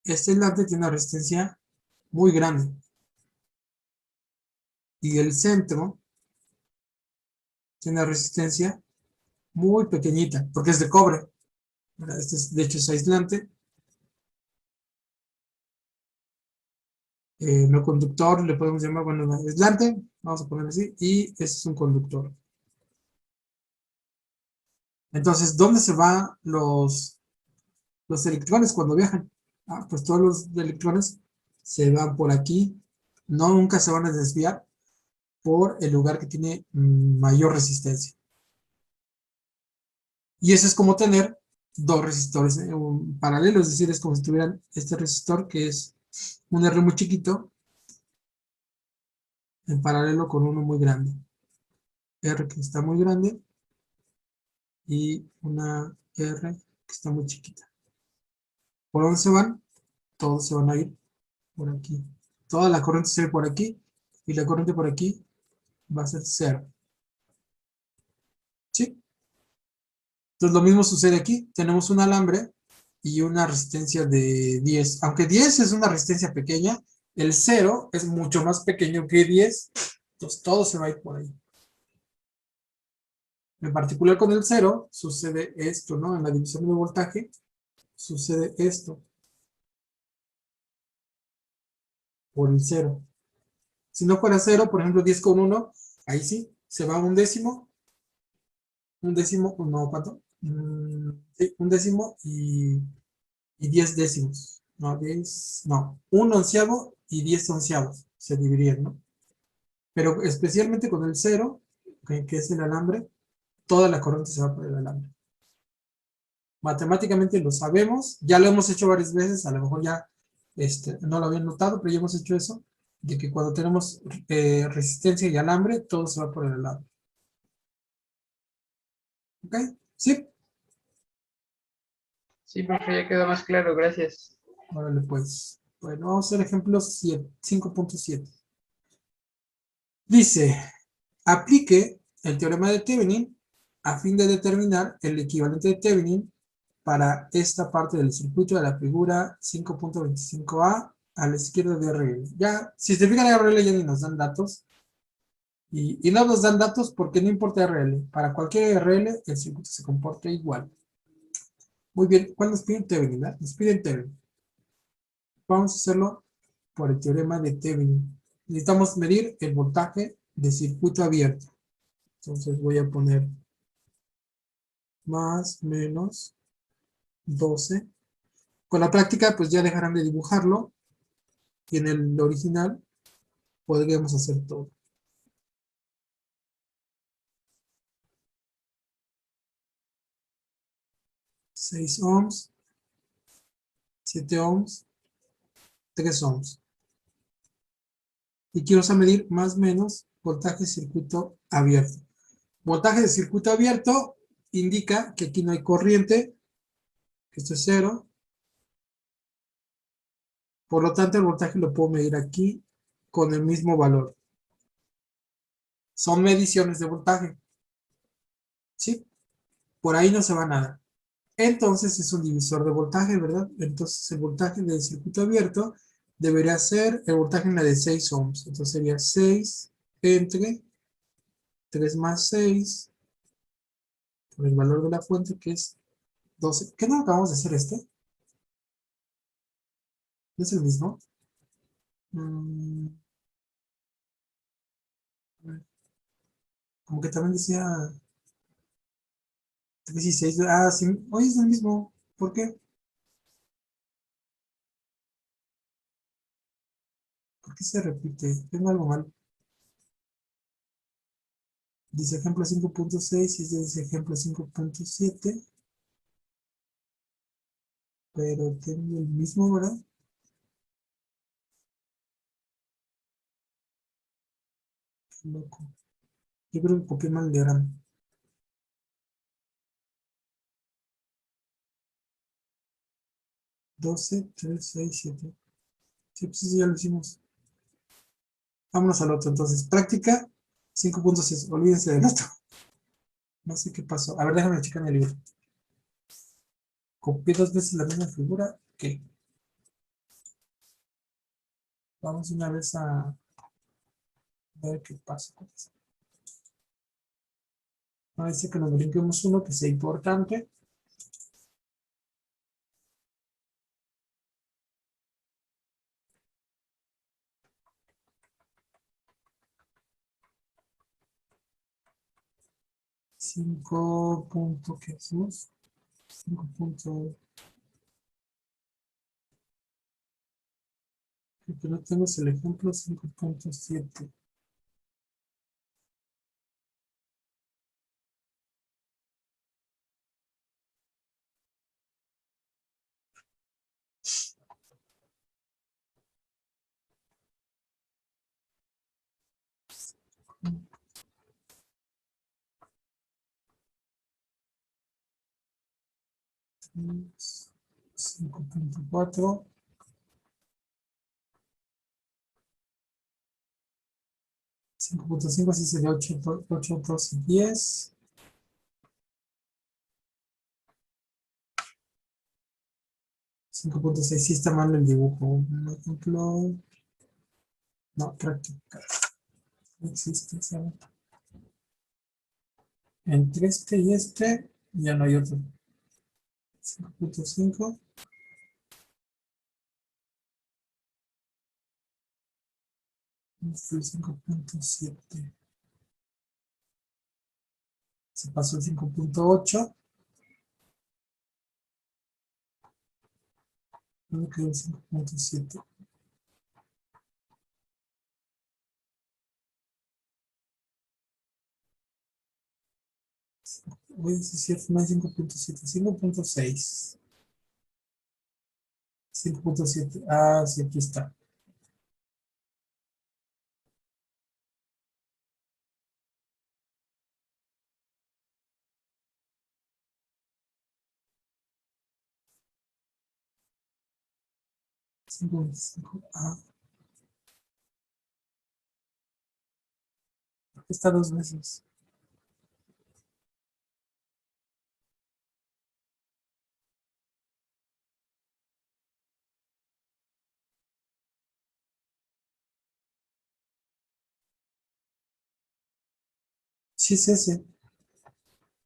Este aislante tiene una resistencia muy grande. Y el centro tiene una resistencia muy pequeñita, porque es de cobre. De hecho, es aislante. no conductor, le podemos llamar, bueno, aislante, vamos a poner así, y este es un conductor. Entonces, ¿dónde se van los electrones cuando viajan? Pues todos los electrones se van por aquí, no nunca se van a desviar por el lugar que tiene mayor resistencia. Y eso es como tener dos resistores paralelos, es decir, es como si tuvieran este resistor que es un R muy chiquito en paralelo con uno muy grande. R que está muy grande y una R que está muy chiquita. ¿Por dónde se van? Todos se van a ir por aquí. Toda la corriente se va por aquí y la corriente por aquí va a ser cero. ¿Sí? Entonces lo mismo sucede aquí. Tenemos un alambre y una resistencia de 10. Aunque 10 es una resistencia pequeña, el 0 es mucho más pequeño que 10. Entonces todo se va a ir por ahí. En particular con el 0 sucede esto, ¿no? En la división de voltaje sucede esto. Por el 0. Si no fuera 0, por ejemplo 10 con 1, ahí sí, se va un décimo, no, ¿cuánto? Sí, un décimo y 10 décimos. No, 10, no, un onceavo y 10 onceavos se dividirían, ¿no? Pero especialmente con el 0, que es el alambre, toda la corriente se va por el alambre. Matemáticamente lo sabemos, ya lo hemos hecho varias veces, a lo mejor ya no lo habían notado, pero ya hemos hecho eso, de que cuando tenemos resistencia y alambre, todo se va por el alambre. ¿Ok? ¿Sí? Sí, profe, ya quedó más claro, gracias. Órale, pues. Bueno, vamos a hacer ejemplo 5.7. Dice, aplique el teorema de Thevenin a fin de determinar el equivalente de Thevenin para esta parte del circuito de la figura 5.25a a la izquierda de RL. Ya, si se fijan en RL ya ni nos dan datos. Y no nos dan datos porque no importa RL. Para cualquier RL el circuito se comporta igual. Muy bien, ¿cuál nos piden Thevenin? Nos piden Thevenin. Vamos a hacerlo por el teorema de Thevenin. Necesitamos medir el voltaje de circuito abierto. Entonces voy a poner más menos 12. Con la práctica pues ya dejarán de dibujarlo y en el original podríamos hacer todo. 6 ohms, 7 ohms, 3 ohms. Y quiero medir más menos voltaje de circuito abierto. Voltaje de circuito abierto indica que aquí no hay corriente, que esto es 0. Por lo tanto, el voltaje lo puedo medir aquí con el mismo valor. Son mediciones de voltaje. ¿Sí? Por ahí no se va nada. Entonces es un divisor de voltaje, ¿verdad? Entonces el voltaje del circuito abierto debería ser el voltaje en la de 6 ohms. Entonces sería 6 entre 3 más 6 por el valor de la fuente que es 12. ¿Qué no acabamos de hacer este? ¿No es el mismo? Como que también decía 16. Ah, sí. Hoy es el mismo. ¿Por qué? ¿Por qué se repite? Tengo algo mal. Dice ejemplo 5.6 y este dice ejemplo 5.7. Pero tengo el mismo, ¿verdad? Qué loco. Yo creo que copié mal el diagrama. 12, 3, 6, 7. Sí, pues sí, ya lo hicimos. Vámonos al otro entonces. Práctica 5.6. Olvídense del otro. No sé qué pasó. A ver, déjame checar en el libro. Copié 2 veces la misma figura. Ok. Vamos una vez a ver qué pasa con eso. A ver si que nos brinquemos uno que sea importante. 5 punto, ¿qué hacemos? 5 punto, que no tenemos el ejemplo 5.7. Tres, 5.4. 5.5, así sería 8, 8, 12, 10. 5.6, sí está mal el dibujo. Un ejemplo. No, práctica. No existe, ¿sabes? Entre este y este, ya no hay otro. 5.5. Este es 5.7. Se pasó el 5.8. No quedó el 5.7. Voy a decir, no hay 5.7, 5.6. 5.7. Ah, sí, aquí está. Ah, está dos veces. Sí es ese,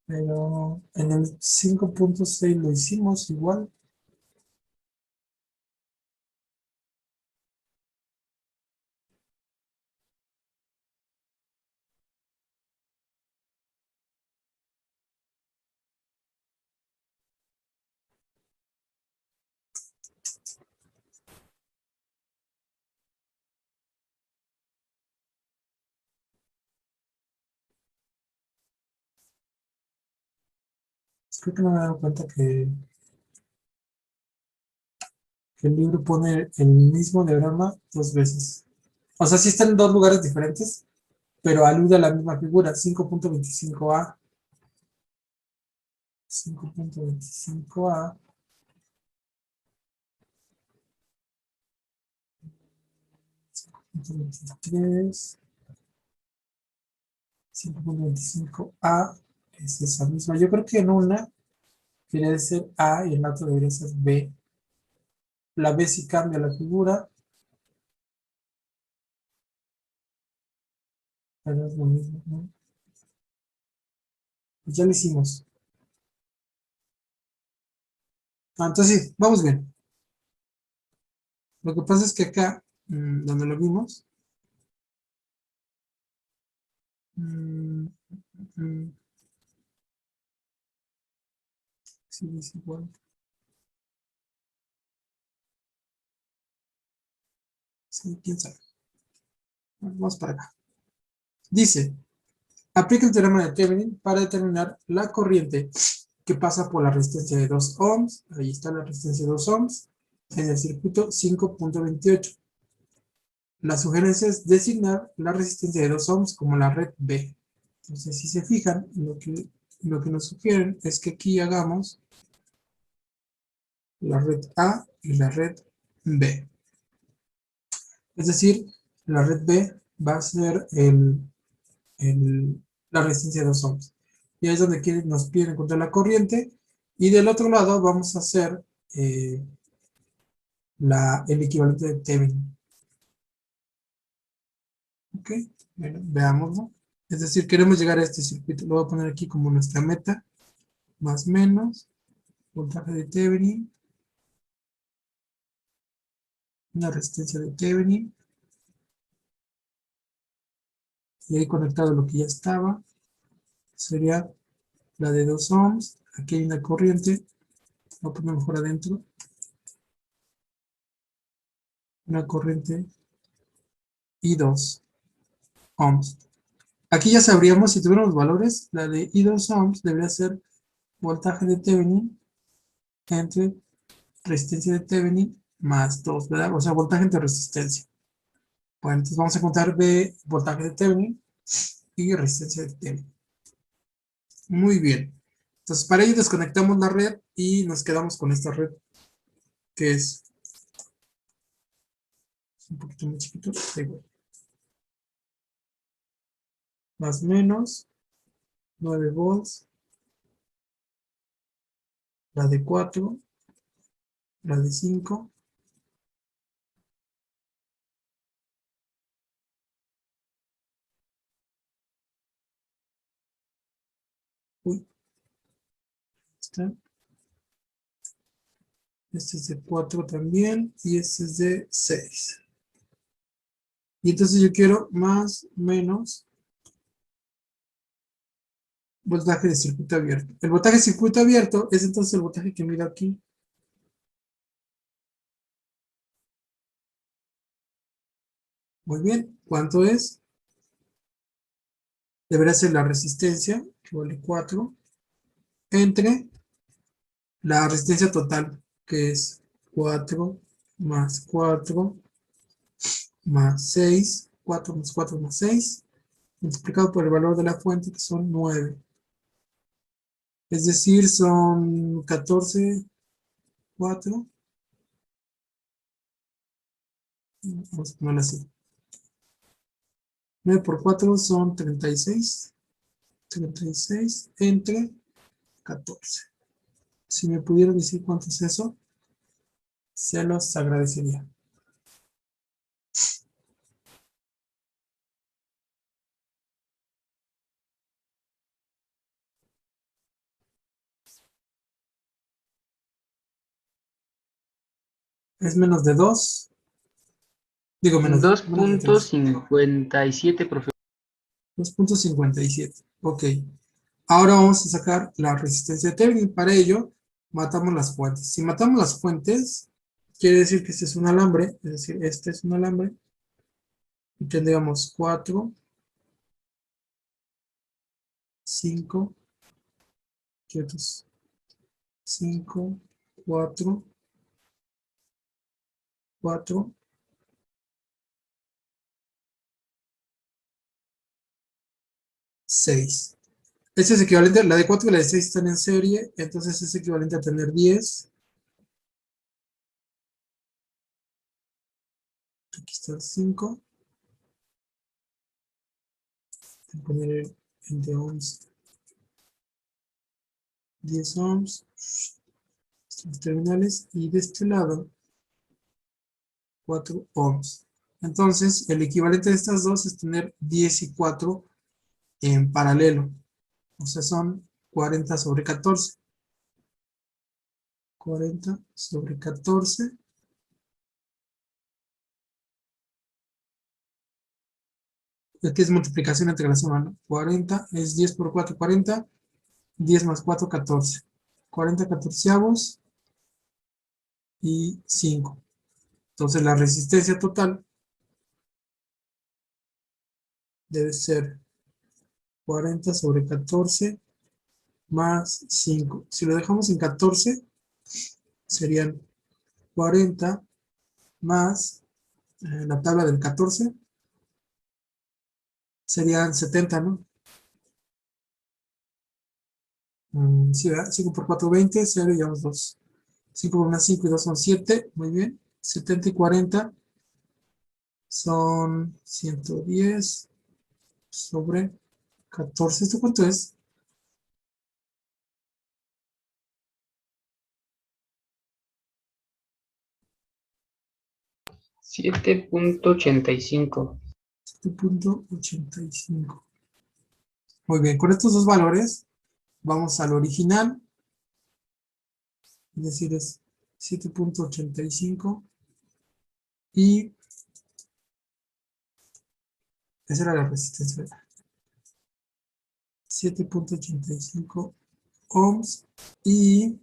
pero en el 5.6 lo hicimos igual. Creo que no me he dado cuenta que el libro pone el mismo diagrama dos veces. O sea, sí están en dos lugares diferentes, pero alude a la misma figura, 5.25a. 5.25a. 5.23. 5.25a es esa misma. Yo creo que en una debería ser A y en la otra debería ser B. La B sí cambia la figura, pero es lo mismo, ¿no? Pues ya lo hicimos. Ah, entonces sí, vamos bien. Lo que pasa es que acá, donde lo vimos, mm, mm, sí es igual. Sí, quién sabe. Vamos para acá. Dice, aplica el teorema de Thevenin para determinar la corriente que pasa por la resistencia de 2 ohms. Ahí está la resistencia de 2 ohms en el circuito 5.28. La sugerencia es designar la resistencia de 2 ohms como la red B. Entonces, si se fijan, lo que nos sugieren es que aquí hagamos la red A y la red B. Es decir, la red B va a ser la resistencia de 2 ohms. Y ahí es donde nos piden encontrar la corriente. Y del otro lado vamos a hacer el equivalente de Thevenin. ¿Ok? Bueno, veámoslo. Es decir, queremos llegar a este circuito. Lo voy a poner aquí como nuestra meta. Más menos. Voltaje de Thevenin. Una resistencia de Thevenin. Y ahí conectado lo que ya estaba. Sería la de 2 ohms, aquí hay una corriente, voy a poner mejor adentro, una corriente y 2 ohms. Aquí ya sabríamos, si tuviéramos valores, la de I2 ohms debería ser voltaje de Thevenin entre resistencia de Thevenin más 2, ¿verdad? O sea, voltaje entre resistencia. Bueno, entonces vamos a contar de voltaje de Thevenin y resistencia de Thevenin. Muy bien. Entonces, para ello desconectamos la red y nos quedamos con esta red, que es un poquito más chiquito. Más o menos 9 volts, la de 4, la de 5, uy, está. Este es de 4 también y este es de 6. Y entonces yo quiero más menos voltaje de circuito abierto. El voltaje de circuito abierto es entonces el voltaje que mira aquí. Muy bien, ¿cuánto es? Debería ser la resistencia, que vale 4, entre la resistencia total, que es 4 más 4 más 6, 4 más 4 más 6, multiplicado por el valor de la fuente, que son 9. Es decir, son 14, 4. Vamos a ponerlo así. 9 por 4 son 36. 36 entre 14. Si me pudieran decir cuánto es eso, se los agradecería. Es menos de 2. Digo, menos de 3. 2.57, profe. 2.57. Ok. Ahora vamos a sacar la resistencia de Thevenin. Para ello, matamos las fuentes. Si matamos las fuentes, quiere decir que este es un alambre. Es decir, este es un alambre. Y tendríamos 4, 5, quietos. 5, 4, 4, 6. Este es equivalente, la de 4 y la de 6 están en serie, entonces es equivalente a tener 10. Aquí está 5. Voy a poner el de ohms, 10 ohms. Los terminales, y de este lado 4 ohms. Entonces, el equivalente de estas dos es tener 10 y 4 en paralelo. O sea, son 40 sobre 14. 40 sobre 14. Aquí es multiplicación entre la suma, ¿no? 40 es 10 por 4, 40. 10 más 4, 14. 40 catorceavos y 5. Entonces, la resistencia total debe ser 40 sobre 14 más 5. Si lo dejamos en 14, serían 40 más la tabla del 14, serían 70, ¿no? Sí, ¿verdad? 5 por 4, 20, 0 y llevamos 2. 5 por 1, 5 y 2 son 7, muy bien. 70 y 40 son 110 sobre 14. ¿Esto cuánto es? 7.85. 7.85. Muy bien, con estos dos valores vamos al original, es decir, es 7.85 y esa era la resistencia. 7.85 ohms y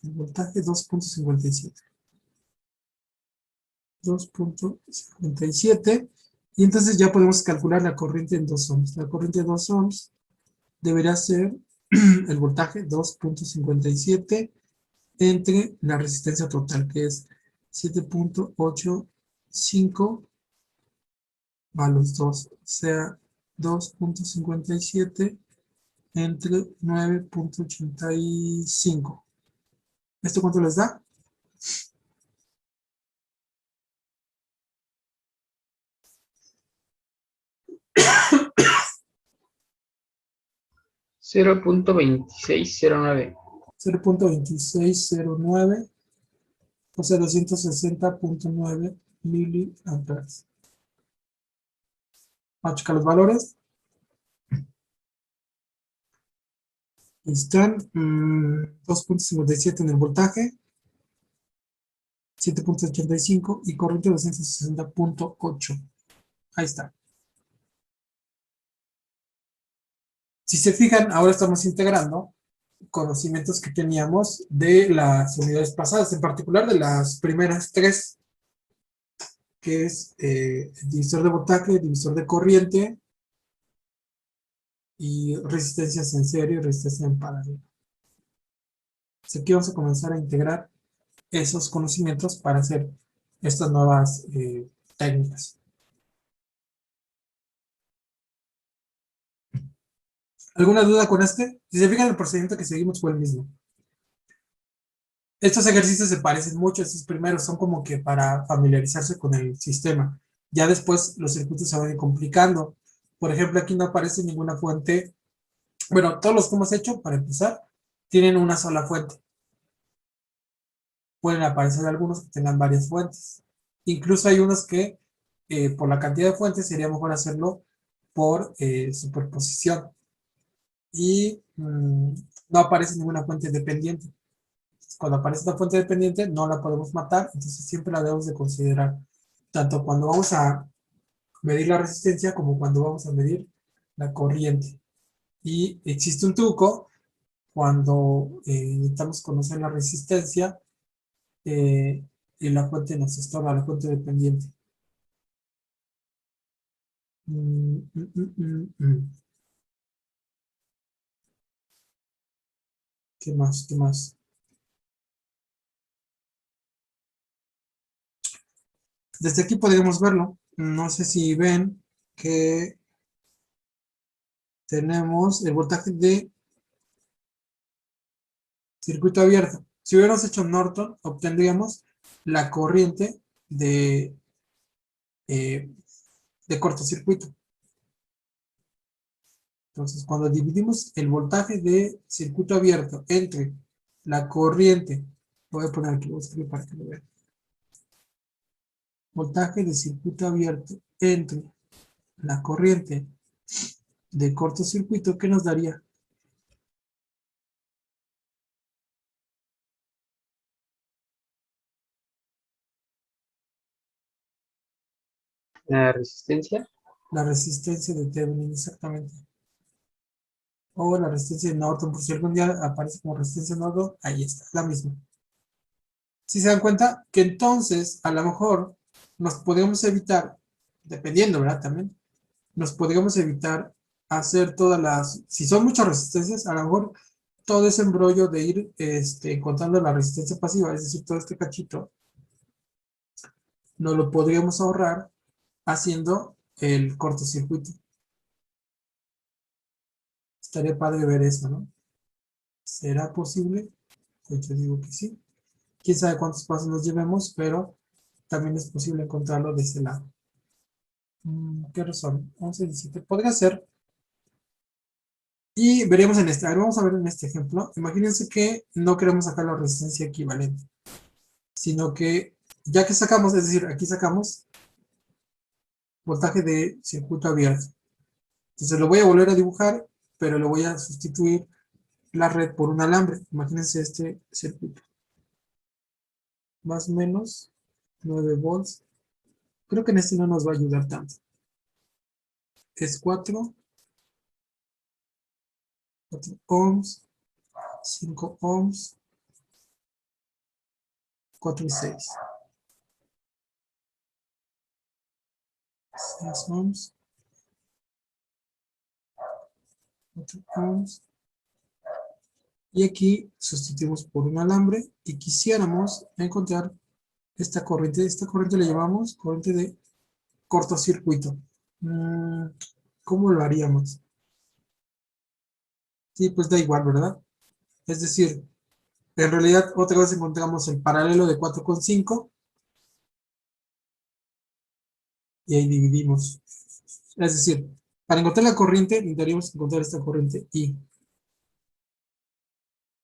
el voltaje 2.57. 2.57 y entonces ya podemos calcular la corriente en 2 ohms. La corriente de 2 ohms debería ser el voltaje 2.57 entre la resistencia total, que es 7.85 a los 2, o sea, 2.57 entre 9.85. ¿Esto cuánto les da? 0.2609. 0.2609, o sea, 260.9 miliamperes. Vamos a checar los valores. Están 2.57 en el voltaje, 7.85 y corriente 260.8. Ahí está. Si se fijan, ahora estamos integrando conocimientos que teníamos de las unidades pasadas, en particular de las primeras tres, que es divisor de voltaje, divisor de corriente y resistencias en serie y resistencia en paralelo. Así que vamos a comenzar a integrar esos conocimientos para hacer estas nuevas técnicas. ¿Alguna duda con este? Si se fijan, el procedimiento que seguimos fue el mismo. Estos ejercicios se parecen mucho, estos primeros son como que para familiarizarse con el sistema. Ya después los circuitos se van a ir complicando. Por ejemplo, aquí no aparece ninguna fuente. Bueno, todos los que hemos hecho, para empezar, tienen una sola fuente. Pueden aparecer algunos que tengan varias fuentes. Incluso hay unos que, por la cantidad de fuentes, sería mejor hacerlo por superposición. Y no aparece ninguna fuente dependiente. Cuando aparece una fuente dependiente, no la podemos matar, entonces siempre la debemos de considerar, tanto cuando vamos a medir la resistencia como cuando vamos a medir la corriente. Y existe un truco cuando necesitamos conocer la resistencia y la fuente nos estorba, la fuente dependiente. ¿Qué más? ¿Qué más? Desde aquí podríamos verlo. No sé si ven que tenemos el voltaje de circuito abierto. Si hubiéramos hecho Norton, obtendríamos la corriente eh, de cortocircuito. Entonces, cuando dividimos el voltaje de circuito abierto entre la corriente, voy a poner aquí, voy a escribir para que lo vean. Voltaje de circuito abierto entre la corriente de cortocircuito, ¿qué nos daría? La resistencia. La resistencia de Thevenin, exactamente. O la resistencia de Norton, por si algún día aparece como resistencia de Norton, ahí está, la misma. Si se dan cuenta que entonces a lo mejor nos podemos evitar, dependiendo, ¿verdad? También, nos podríamos evitar hacer todas las, si son muchas resistencias, a lo mejor todo ese embrollo de ir encontrando la resistencia pasiva, es decir, todo este cachito, nos lo podríamos ahorrar haciendo el cortocircuito. Estaría padre ver eso, ¿no? ¿Será posible? Pues yo digo que sí. Quién sabe cuántos pasos nos llevemos, pero también es posible encontrarlo de ese lado. ¿Qué razón? 11, 17. Podría ser. Y veremos en este. A ver, vamos a ver en este ejemplo. Imagínense que no queremos sacar la resistencia equivalente, sino que ya que sacamos, es decir, aquí sacamos voltaje de circuito abierto. Entonces lo voy a volver a dibujar, pero le voy a sustituir la red por un alambre. Imagínense este circuito. Más o menos 9 volts. Creo que en este no nos va a ayudar tanto. Es 4 4 ohms, 5 ohms, 4 y 6. 6 ohms, 4 ohms. Y aquí sustituimos por un alambre y quisiéramos encontrar esta corriente. Esta corriente le llamamos corriente de cortocircuito. ¿Cómo lo haríamos? Sí, pues da igual, ¿verdad? Es decir, en realidad otra vez encontramos el paralelo de 4,5 y ahí dividimos. Es decir, para encontrar la corriente necesitaríamos encontrar esta corriente I.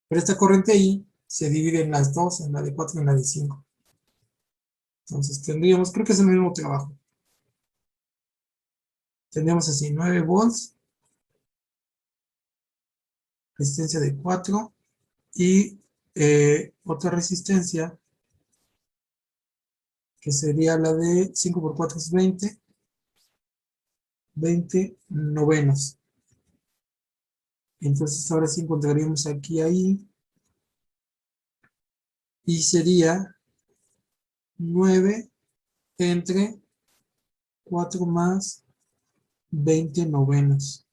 Pero esta corriente I se divide en las dos, en la de 4 y en la de 5. Entonces tendríamos, creo que es el mismo trabajo. Tendríamos así 9 volts, resistencia de 4 y otra resistencia que sería la de 5 por 4 es 20, 20 novenos. Entonces ahora sí encontraríamos aquí ahí y sería 9 entre 4 más 20 novenos.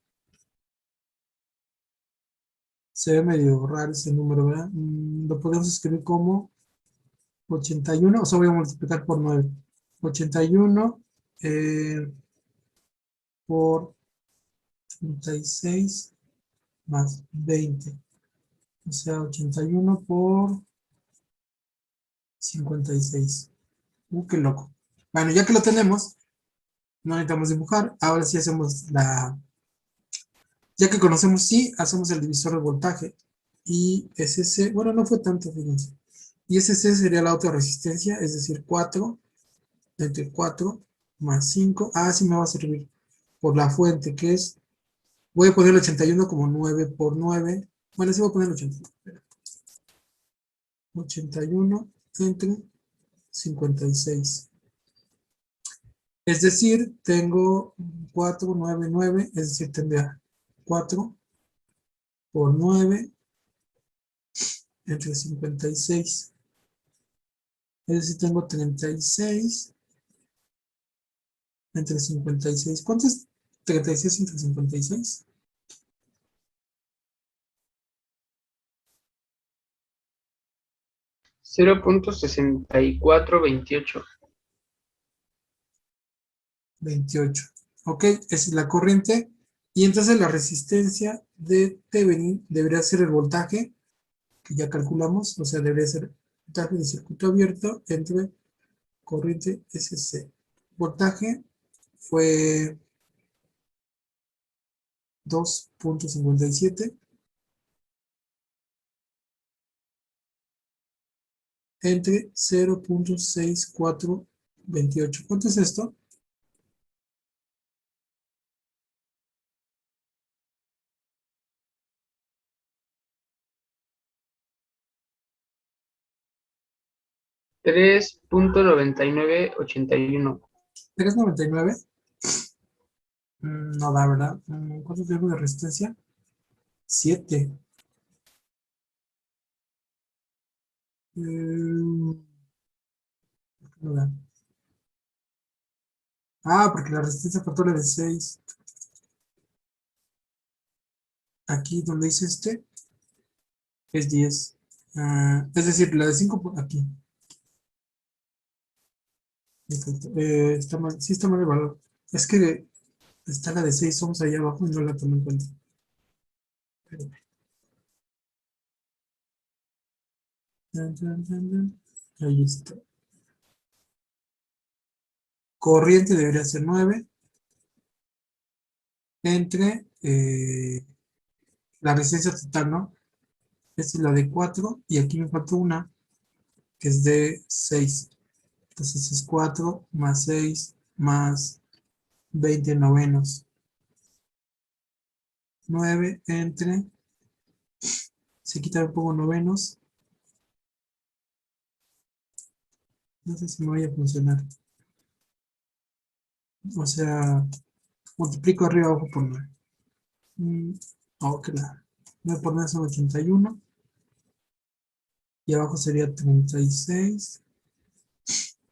Se ve medio raro ese número, ¿verdad? Lo podemos escribir como 81, o sea, voy a multiplicar por 9. 81 por 36 más 20. O sea, 81 por 56. Qué loco. Bueno, ya que lo tenemos, no necesitamos dibujar. Ahora sí hacemos la... Ya que conocemos sí, hacemos el divisor de voltaje. Y SC, bueno, no fue tanto, fíjense. Y SC sería la otra resistencia, es decir, 4 entre 4 más 5. Ah, sí me va a servir por la fuente, que es... Voy a poner el 81 como 9 por 9. Bueno, sí voy a poner el 81. 81 entre 56. Es decir, tengo 4, 9, 9, es decir, tendría 4 por 9 entre 56. Es decir, tengo 36 entre 56. ¿Cuánto es 36 entre 56? 0.6428. 28. Ok, esa es la corriente. Y entonces la resistencia de Thevenin debería ser el voltaje, que ya calculamos, o sea, debería ser voltaje de circuito abierto entre corriente SC. Voltaje fue 2.57 entre 0.6428. ¿Cuánto es esto? $3.9981. 3.99. No da, ¿verdad? ¿Cuánto tengo de resistencia? 7. No da. Ah, porque la resistencia factora de 6. Aquí donde dice este es 10. Es decir, la de 5 por aquí. Está mal, sí está mal el valor. Es que está la de 6 ohms ahí abajo y no la tomé en cuenta. Espérame. Ahí está. Corriente debería ser 9 entre la resistencia total, ¿no? Esta es la de 4 y aquí me falta una que es de 6. Entonces es 4 más 6 más 20 novenos. 9 entre, si aquí también pongo novenos, no sé si me vaya a funcionar. O sea, multiplico arriba abajo por 9. Oh, claro. 9 por 9 son 81. Y abajo sería 36.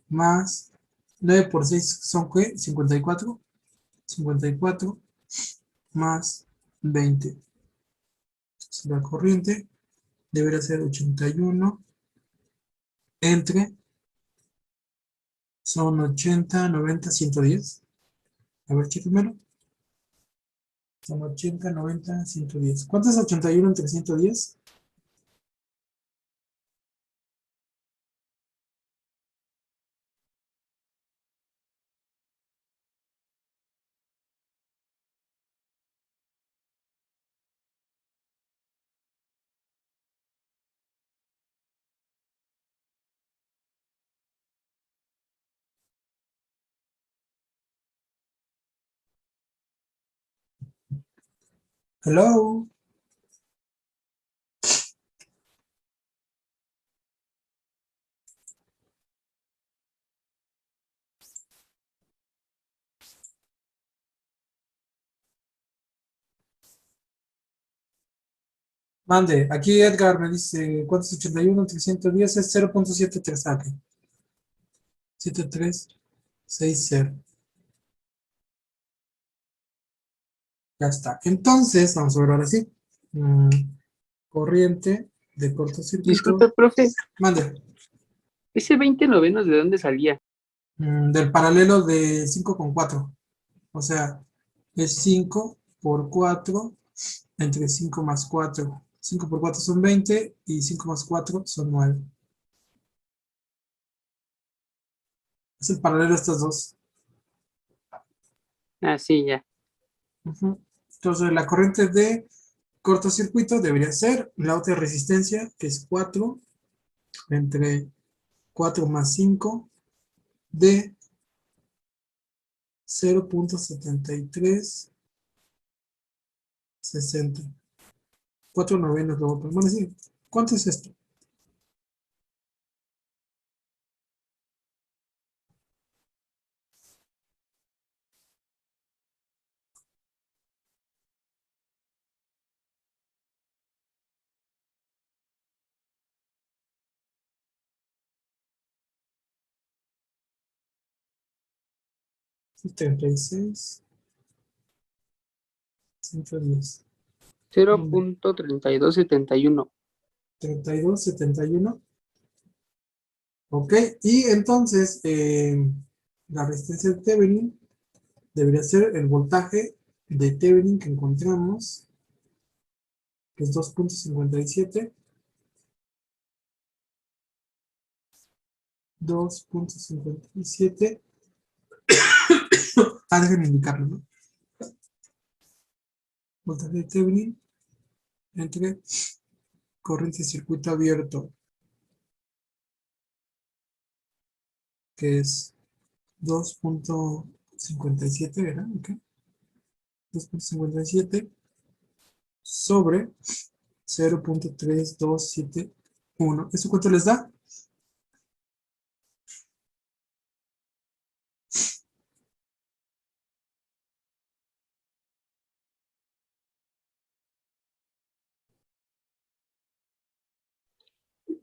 Más 9 por 6 son ¿qué? 54. 54 más 20. Entonces, la corriente debería ser 81 entre, son 80, 90, 110. A ver, chéquenmelo. Son 80, 90, 110. ¿Cuánto es 81 entre 110? Hello. Mande, aquí Edgar me dice, ¿cuánto es 81 entre 110? Es 0.73. Ah, ok. 7360. Ya está. Entonces, vamos a ver ahora sí. Mm, corriente de Disculpe, cortocircuito. profe, Mande. ese 20 novenos, ¿de dónde salía? Del paralelo de 5 con 4. O sea, es 5 por 4 entre 5 más 4. 5 por 4 son 20 y 5 más 4 son 9. Es el paralelo de estas dos. Ah, sí, ya. Ujú. Entonces, la corriente de cortocircuito debería ser la otra resistencia, que es 4 entre 4 más 5 de 0.7360. 4 novenos luego podemos decir. ¿Cuánto es esto? Es 36, 110. 0.3271. 32, 71. Ok, y entonces la resistencia de Thevenin debería ser el voltaje de Thevenin que encontramos, que es 2.57. 2.57. Déjenme indicarlo, ¿no? Voltaje de Thevenin entre corriente de circuito abierto, que es 2.57, ¿verdad? Ok. 2.57 sobre 0.3271. ¿Eso cuánto les da?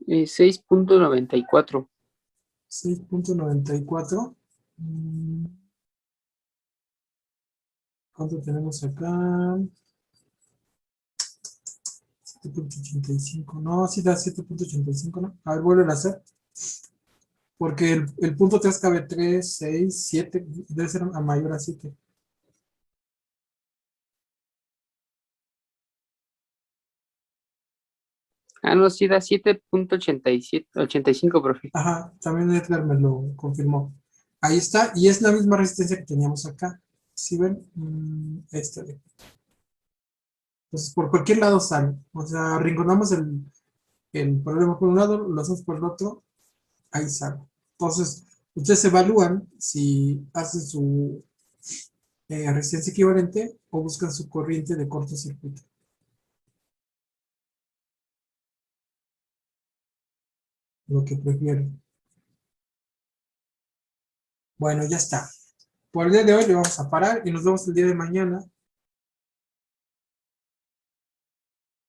6.94. 6.94. ¿Cuánto tenemos acá? 7.85. No, sí da 7.85, ¿no? A ver, vuelven a hacer. Porque el punto 3 cabe 3, 6, 7. Debe ser a mayor a 7. Ah, no, sí da 7.87, 85, profe. Ajá, también Edgar me lo confirmó. Ahí está, y es la misma resistencia que teníamos acá. ¿Sí ven? Esta de. Entonces, por cualquier lado sale. O sea, arrinconamos el problema por un lado, lo hacemos por el otro, ahí sale. Entonces, ustedes evalúan si hacen su resistencia equivalente o buscan su corriente de cortocircuito. Lo que prefieren. Bueno, ya está. Por el día de hoy le vamos a parar y nos vemos el día de mañana